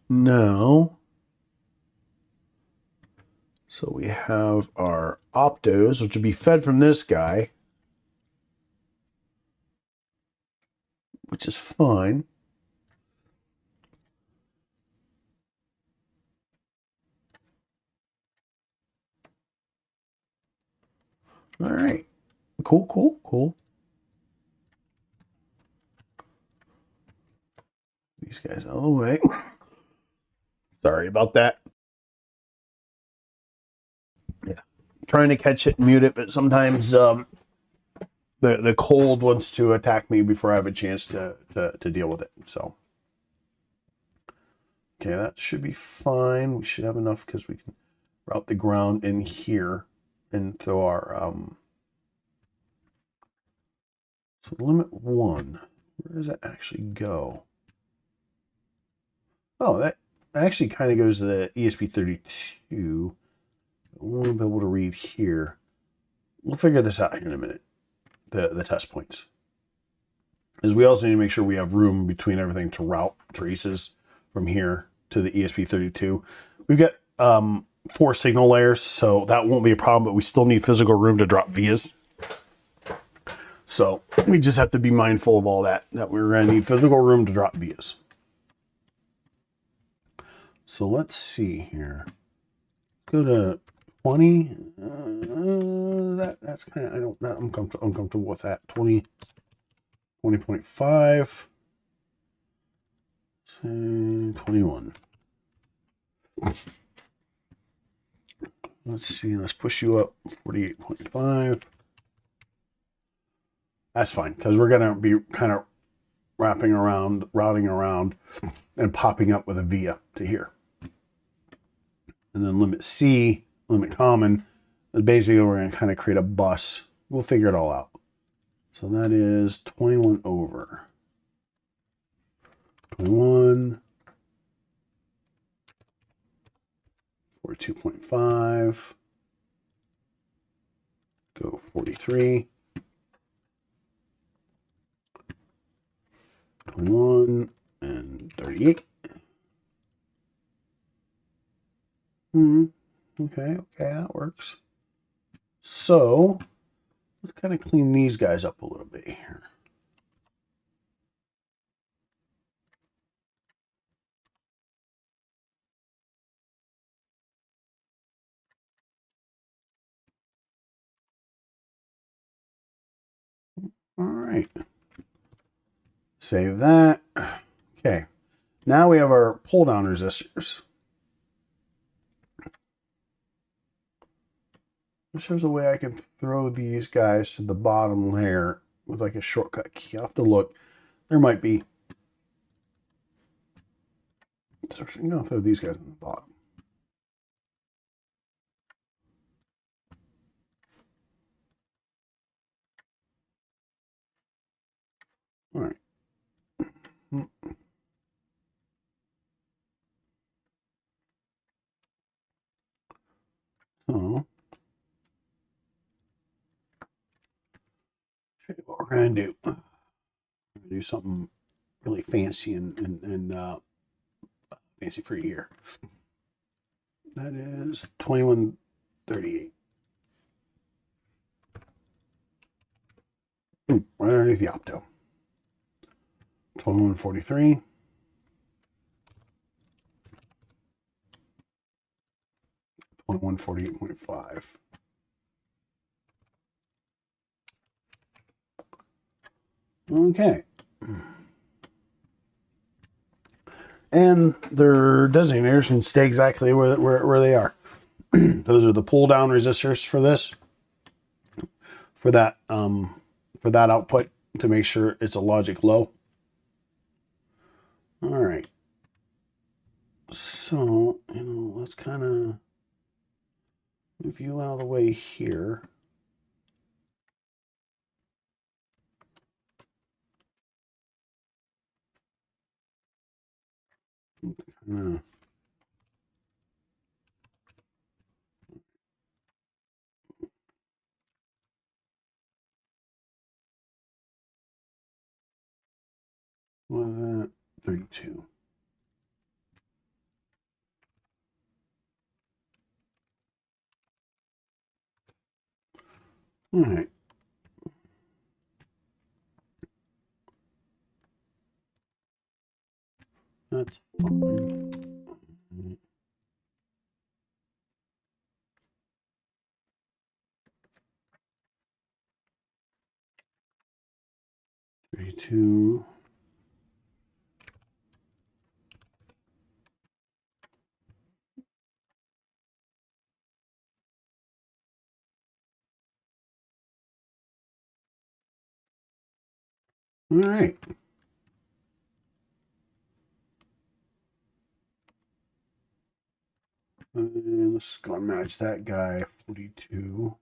Now, so we have our optos, which would be fed from this guy, which is fine. All right. Cool, cool, cool. These guys all the way. Sorry about that. Yeah. Trying to catch it and mute it, but sometimes the cold wants to attack me before I have a chance to deal with it. So, okay, that should be fine. We should have enough because we can route the ground in here and throw our so limit 1. Where does that actually go? Oh, that actually kind of goes to the ESP32. I want to be able to read here. We'll figure this out here in a minute. The test points. Is we also need to make sure we have room between everything to route traces from here to the ESP32. We've got 4 signal layers, so that won't be a problem, but we still need physical room to drop vias. So we just have to be mindful of all that we're going to need physical room to drop vias. So let's see here. Go to 20. That's kind of, I'm uncomfortable with that. 20, 20.5. 21. Let's see. Let's push you up 48.5. That's fine because we're going to be kind of routing around, and popping up with a via to here. And then limit C, limit common, is basically we're going to kind of create a bus. We'll figure it all out. So that is 21 over. 21. 42.5. Go 43. 21 and 38. Okay, that works. So let's kind of clean these guys up a little bit here. All right. Save that. Okay. Now we have our pull down resistors. There's a way I can throw these guys to the bottom layer with like a shortcut key. I'll have to look. There might be. So I'm going to throw these guys on the bottom. All right. So, show you what we're going to do. We're going to do something really fancy and fancy for here. That is 2138. Right underneath the opto. 2143. 2148.5. Okay. And their designators can stay exactly where they are. Those are the pull down resistors for this. For that output to make sure it's a logic low. All right. So, let's kind of move you out of the way here. Hmm. What? 32. All right. That's fine. 32. All right. And let's go and match that guy. 42.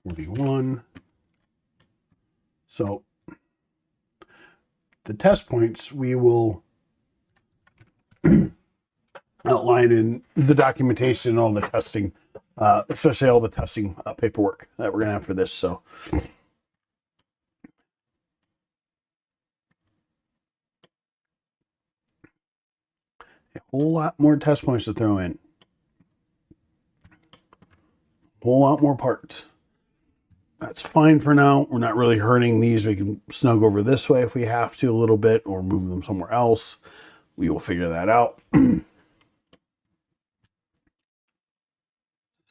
41. So the test points we will outline in the documentation and all the testing, especially all the testing paperwork that we're going to have for this. So a whole lot more test points to throw in. A whole lot more parts. That's fine for now. We're not really hurting these. We can snug over this way if we have to a little bit or move them somewhere else. We will figure that out.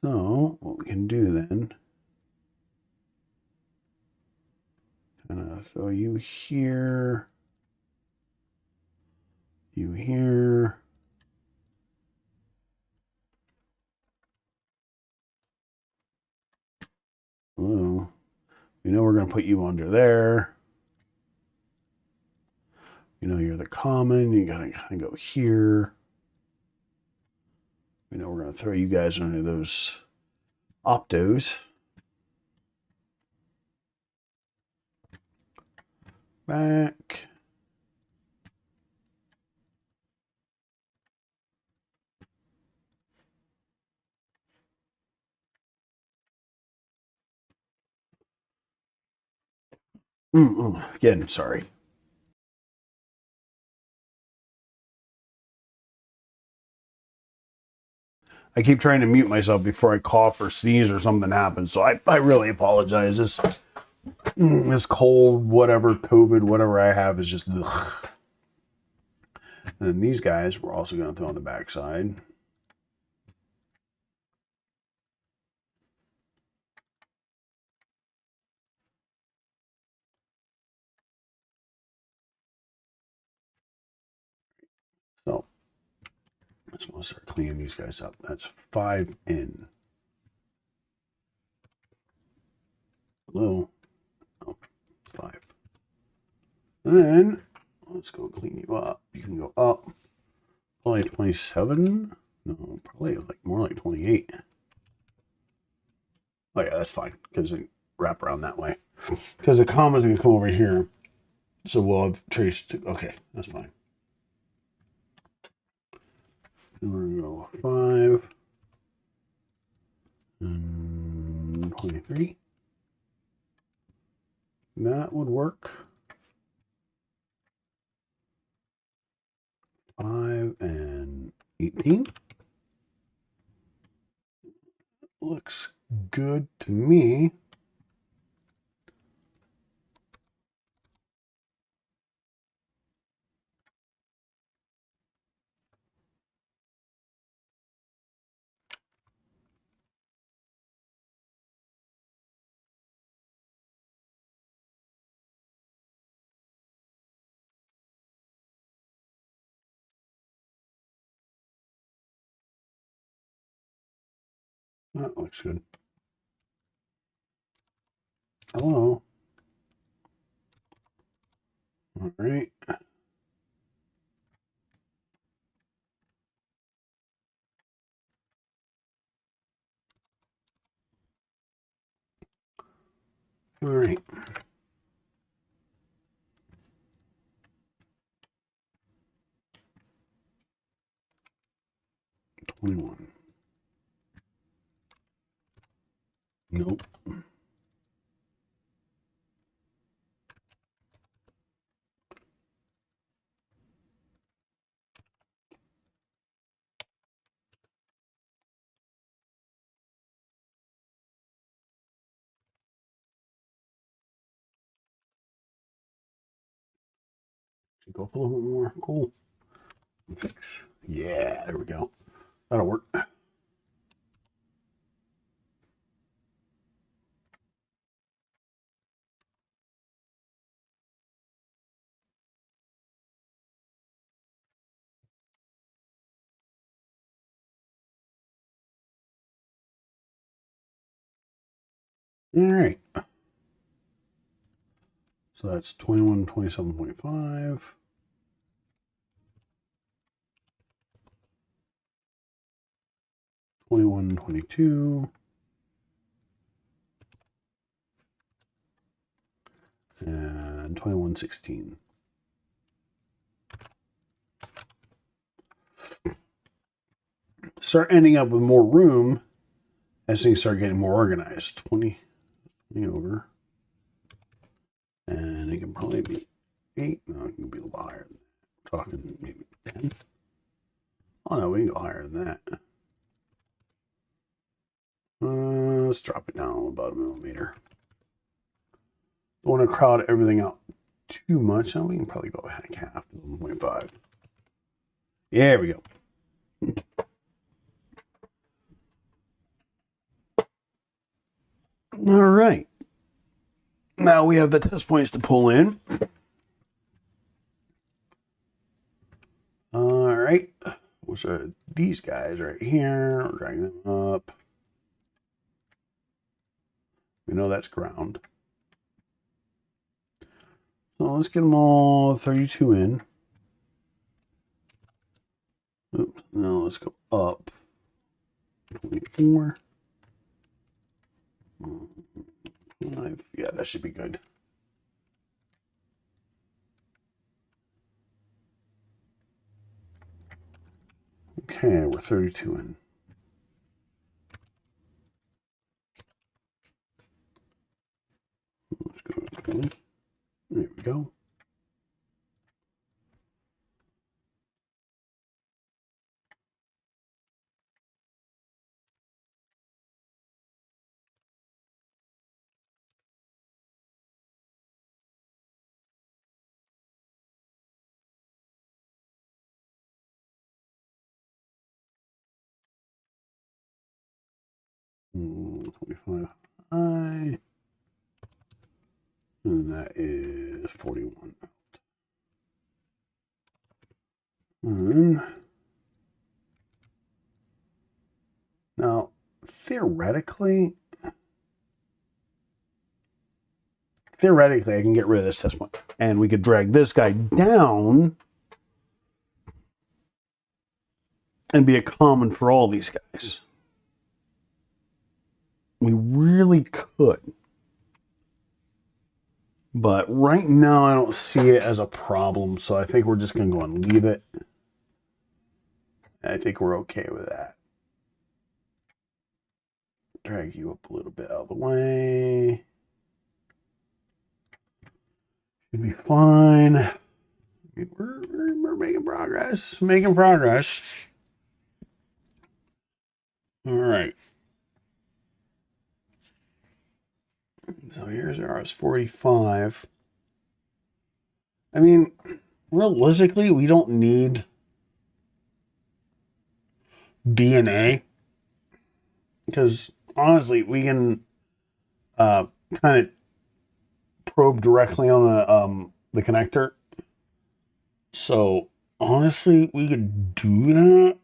So what we can do then, throw you here, you here. Oh, we know we're going to put you under there. You know, you're the common. You got to kind of go here. We know we're going to throw you guys under those optos. Back. Again, sorry. I keep trying to mute myself before I cough or sneeze or something happens. So I really apologize. This cold, whatever, COVID, whatever I have is just ugh. And then these guys we're also going to throw on the backside. So I just want to start cleaning these guys up. That's 5 in. Hello. Oh, 5. And then let's go clean you up. You can go up. Probably 27. No, probably like more like 28. Oh yeah, that's fine because they wrap around that way. Because the comma's gonna come over here, so we'll have traced. Okay, that's fine. And we're gonna go 5 and 23. That would work. 5 and 18. Looks good to me. That looks good. Hello. All right. All right. Should go up a little bit more. Cool. 6. Yeah, there we go. That'll work. All right. So that's 2127.5. Twenty-one, 22, and 2116. Start ending up with more room as things start getting more organized. 20 over. And it can probably be 8. No, it can be a little higher than that. I'm talking maybe 10. Oh no, we can go higher than that. Let's drop it down about a millimeter. Don't want to crowd everything out too much. Now we can probably go half to 1.5. There we go. All right. Now we have the test points to pull in. All right. Which are these guys right here. I'll drag them up. We know that's ground. So let's get them all 32 in. Oops. Now let's go up 24. 5. Yeah, that should be good. Okay, we're 32 in. Let's go to 20. There we go. Mm, 25 high. And that is 41 out. And now, theoretically, I can get rid of this test point. And we could drag this guy down and be a common for all these guys. We really could. But right now, I don't see it as a problem. So I think we're just going to go and leave it. I think we're okay with that. Drag you up a little bit out of the way. Should be fine. I mean, we're making progress. Making progress. All right. So here's ours 45. I mean, realistically, we don't need B and A because honestly, we can kind of probe directly on the connector. So honestly, we could do that.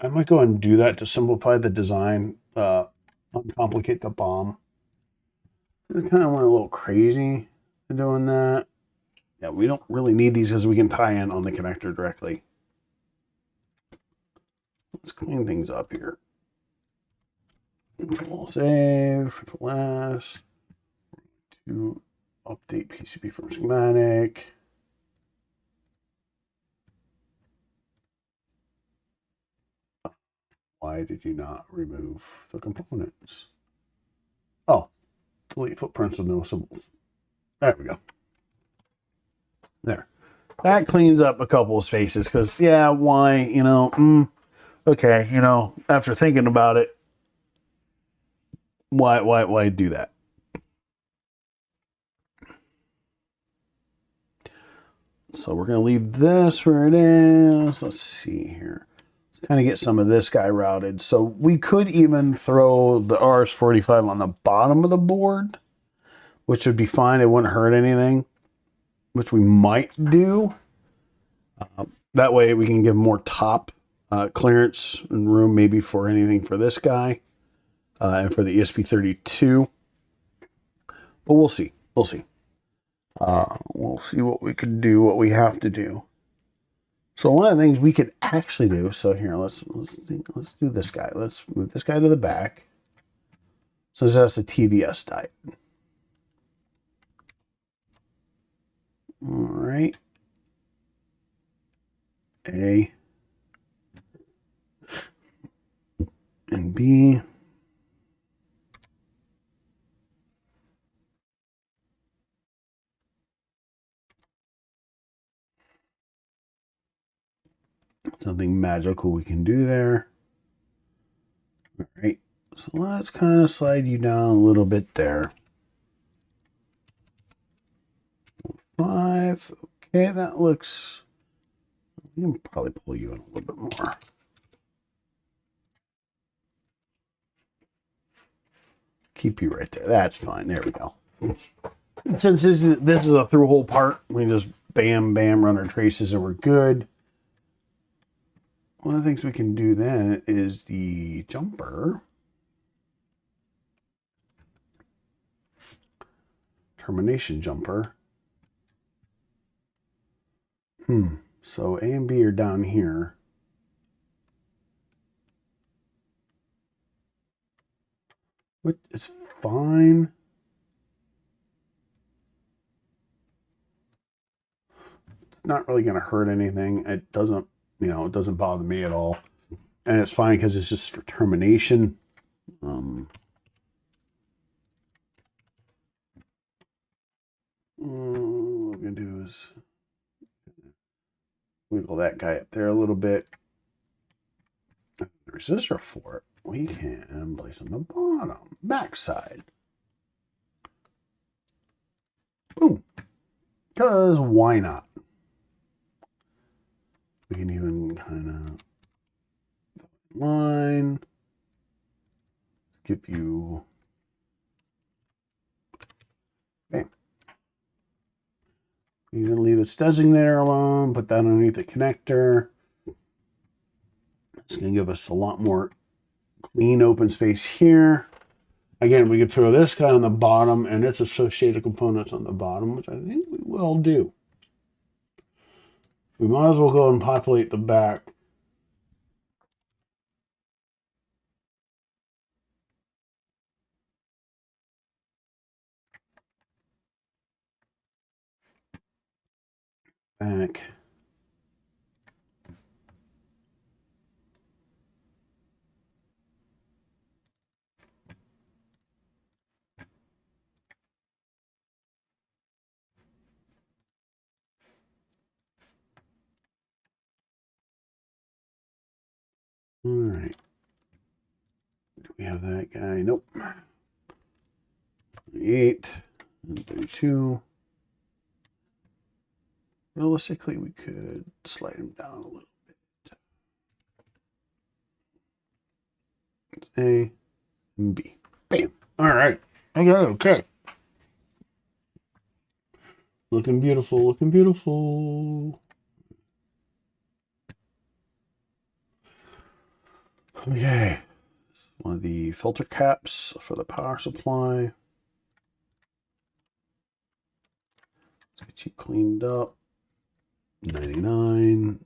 I might go and do that to simplify the design, uncomplicate the bomb. I kind of went a little crazy doing that. Yeah, we don't really need these because we can tie in on the connector directly. Let's clean things up here. Control save, Control S. To update PCB from schematic. Why did you not remove the components? Oh, delete footprints with no symbols. There we go. There. That cleans up a couple of spaces because, yeah, why, okay, after thinking about it, why do that? So we're going to leave this where it is. Let's see here. Let's kind of get some of this guy routed. So we could even throw the RS-45 on the bottom of the board, which would be fine. It wouldn't hurt anything, which we might do. That way we can give more top clearance and room maybe for anything for this guy and for the ESP32. But we'll see. We'll see. We'll see what we could do, what we have to do. So one of the things we could actually do, so here, let's do this guy. Let's move this guy to the back. So this has the TVS diode. All right. A and B. Something magical we can do there. All right. So let's kind of slide you down a little bit there. 5. Okay, that looks... We can probably pull you in a little bit more. Keep you right there. That's fine. There we go. And since this is a through-hole part, we just bam, bam, run our traces and we're good. One of the things we can do then is the jumper. Termination jumper. So A and B are down here. Which is fine. It's not really going to hurt anything. It doesn't, it doesn't bother me at all. And it's fine because it's just for termination. What we're going to do is wiggle that guy up there a little bit. The resistor for it, we can place on the bottom, backside. Boom. Because why not? We can even kind of line. Give you... Bam. You can leave its designator alone, put that underneath the connector. It's going to give us a lot more clean open space here. Again, we could throw this guy on the bottom and its associated components on the bottom, which I think we will do. We might as well go and populate the back. Back. All right. Do we have that guy? Nope. 38 and 32. Realistically, we could slide him down a little bit. It's A and B. Bam. All right. Okay. Looking beautiful. Looking beautiful. Okay. One of the filter caps for the power supply. Let's get you cleaned up. 99.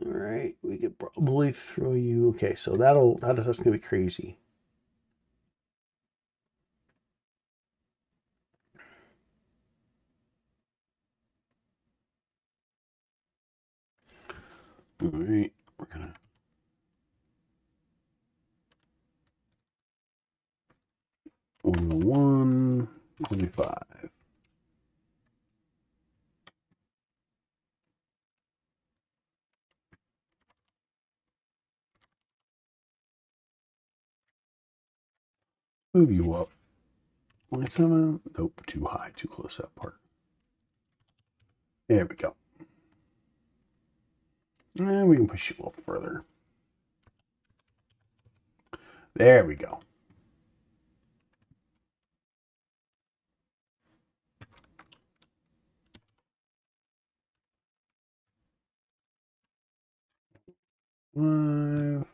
All right, we could probably throw you. Okay, so that's gonna be crazy. All right, we're gonna. One 25. Move you up. 27. Nope, too high, too close to that part. There we go. And we can push it a little further. There we go. And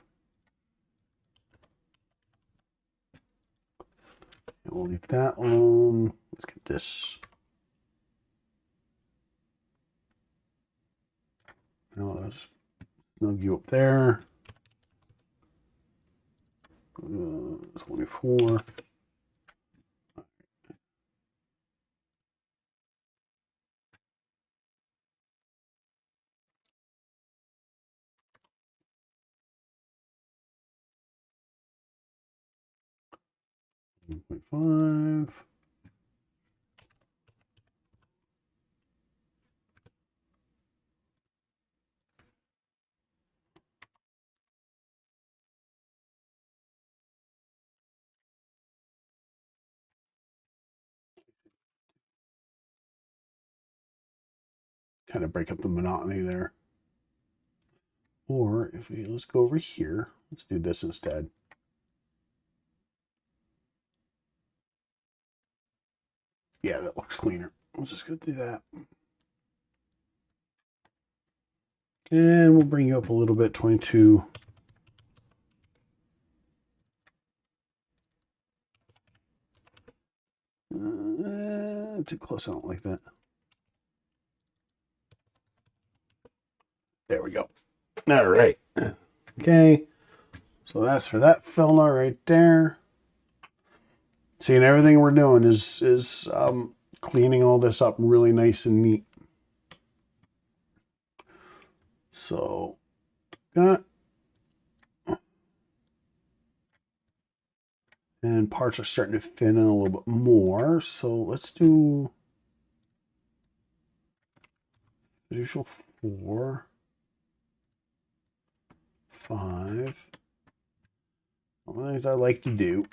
we'll leave that alone. Let's get this. Now let's snug you up there. 24. .5. Kind of break up the monotony there. Or if we let's go over here, let's do this instead. Yeah, that looks cleaner. Let's just go do that. And we'll bring you up a little bit, 22. Too close, I don't like that. There we go. All right. Okay. So that's for that fella right there. See, and everything we're doing is cleaning all this up really nice and neat. So, got, and parts are starting to fit in a little bit more. So let's do visual 4, 5. One of the things I like to do.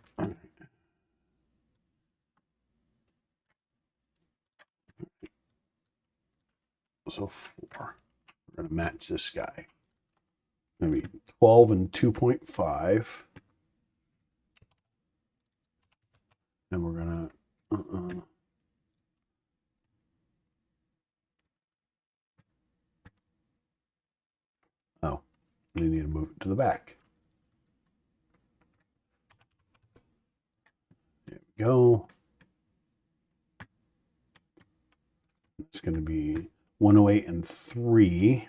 So 4. We're going to match this guy. Maybe 12 and 2.5. Then we're going to... Oh, we need to move it to the back. There we go. It's going to be 108 and 3.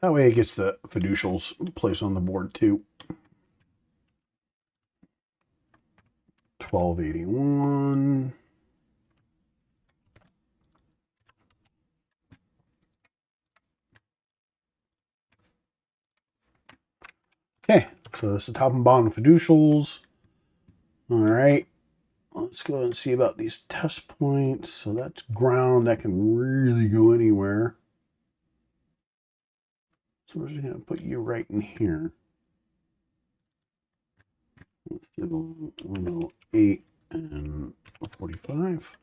That way it gets the fiducials placed on the board too. 1281. Okay, so that's the top and bottom fiducials. All right, let's go and see about these test points. So that's ground, that can really go anywhere. So we're just going to put you right in here. Let's do 108 and 45.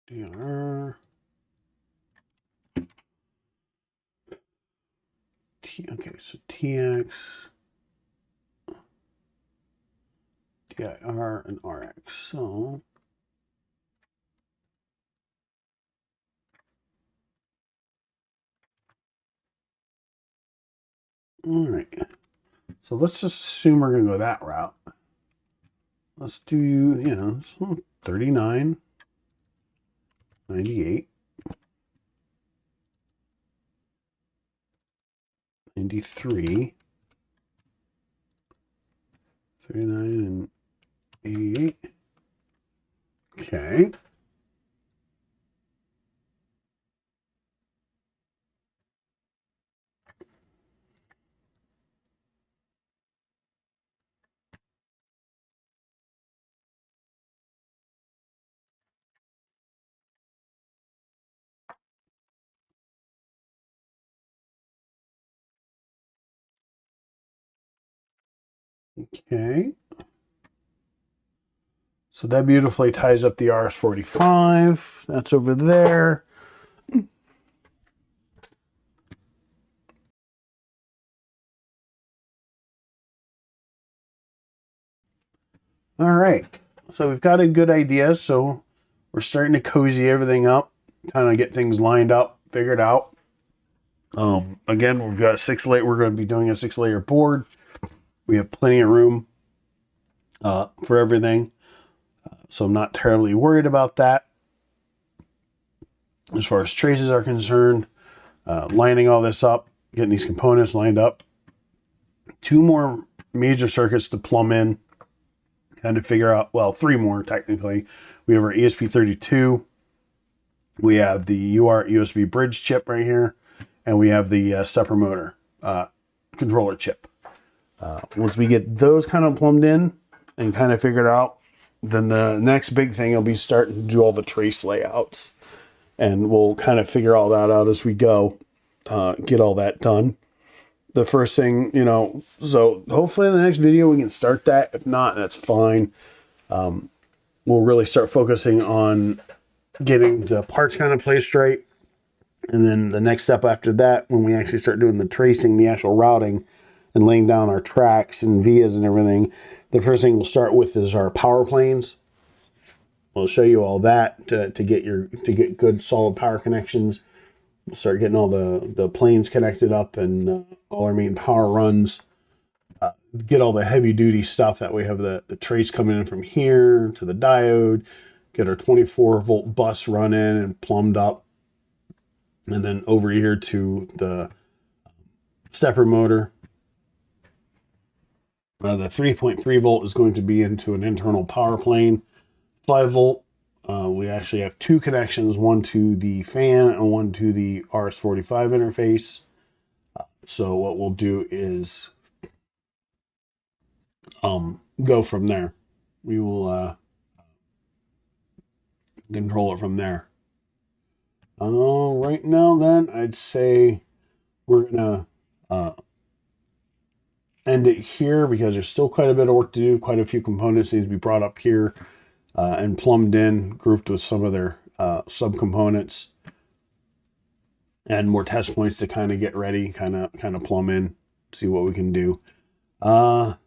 DR. Okay, so TX, TIR, and RX. So all right. So let's just assume we're going to go that route. Let's do, 39, 98, 93, 39, and 88. Okay. Okay. So that beautifully ties up the RS-45. That's over there. All right. So we've got a good idea. So we're starting to cozy everything up, kind of get things lined up, figured out. Again, we've got 6-layer. We're going to be doing a 6-layer board. We have plenty of room for everything. So I'm not terribly worried about that. As far as traces are concerned, lining all this up, getting these components lined up. 2 more major circuits to plumb in, kind of figure out, well, 3 more technically. We have our ESP32. We have the UART USB bridge chip right here. And we have the stepper motor controller chip. Once we get those kind of plumbed in and kind of figured out, then the next big thing will be starting to do all the trace layouts. And we'll kind of figure all that out as we go, get all that done. The first thing, so hopefully in the next video we can start that. If not, that's fine. We'll really start focusing on getting the parts kind of placed right. And then the next step after that, when we actually start doing the tracing, the actual routing, and laying down our tracks and vias and everything, the first thing we'll start with is our power planes. We'll show you all that to get good solid power connections. We'll start getting all the planes connected up and all our main power runs. Get all the heavy duty stuff that we have the trace coming in from here to the diode. Get our 24-volt bus run in and plumbed up. And then over here to the stepper motor. The 3.3 volt is going to be into an internal power plane. 5 volt, we actually have 2 connections, one to the fan and one to the RS-45 interface. So what we'll do is go from there. We will control it from there. Right now then, I'd say we're going to end it here because there's still quite a bit of work to do. Quite a few components need to be brought up here and plumbed in, grouped with some of their subcomponents, and more test points to kind of get ready, kind of plumb in, see what we can do. Like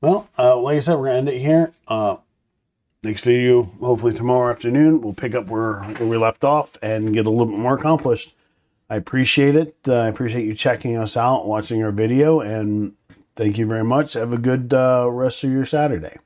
I said, we're going to end it here. Next video, hopefully tomorrow afternoon, we'll pick up where we left off and get a little bit more accomplished. I appreciate it. I appreciate you checking us out, watching our video, and thank you very much. Have a good rest of your Saturday.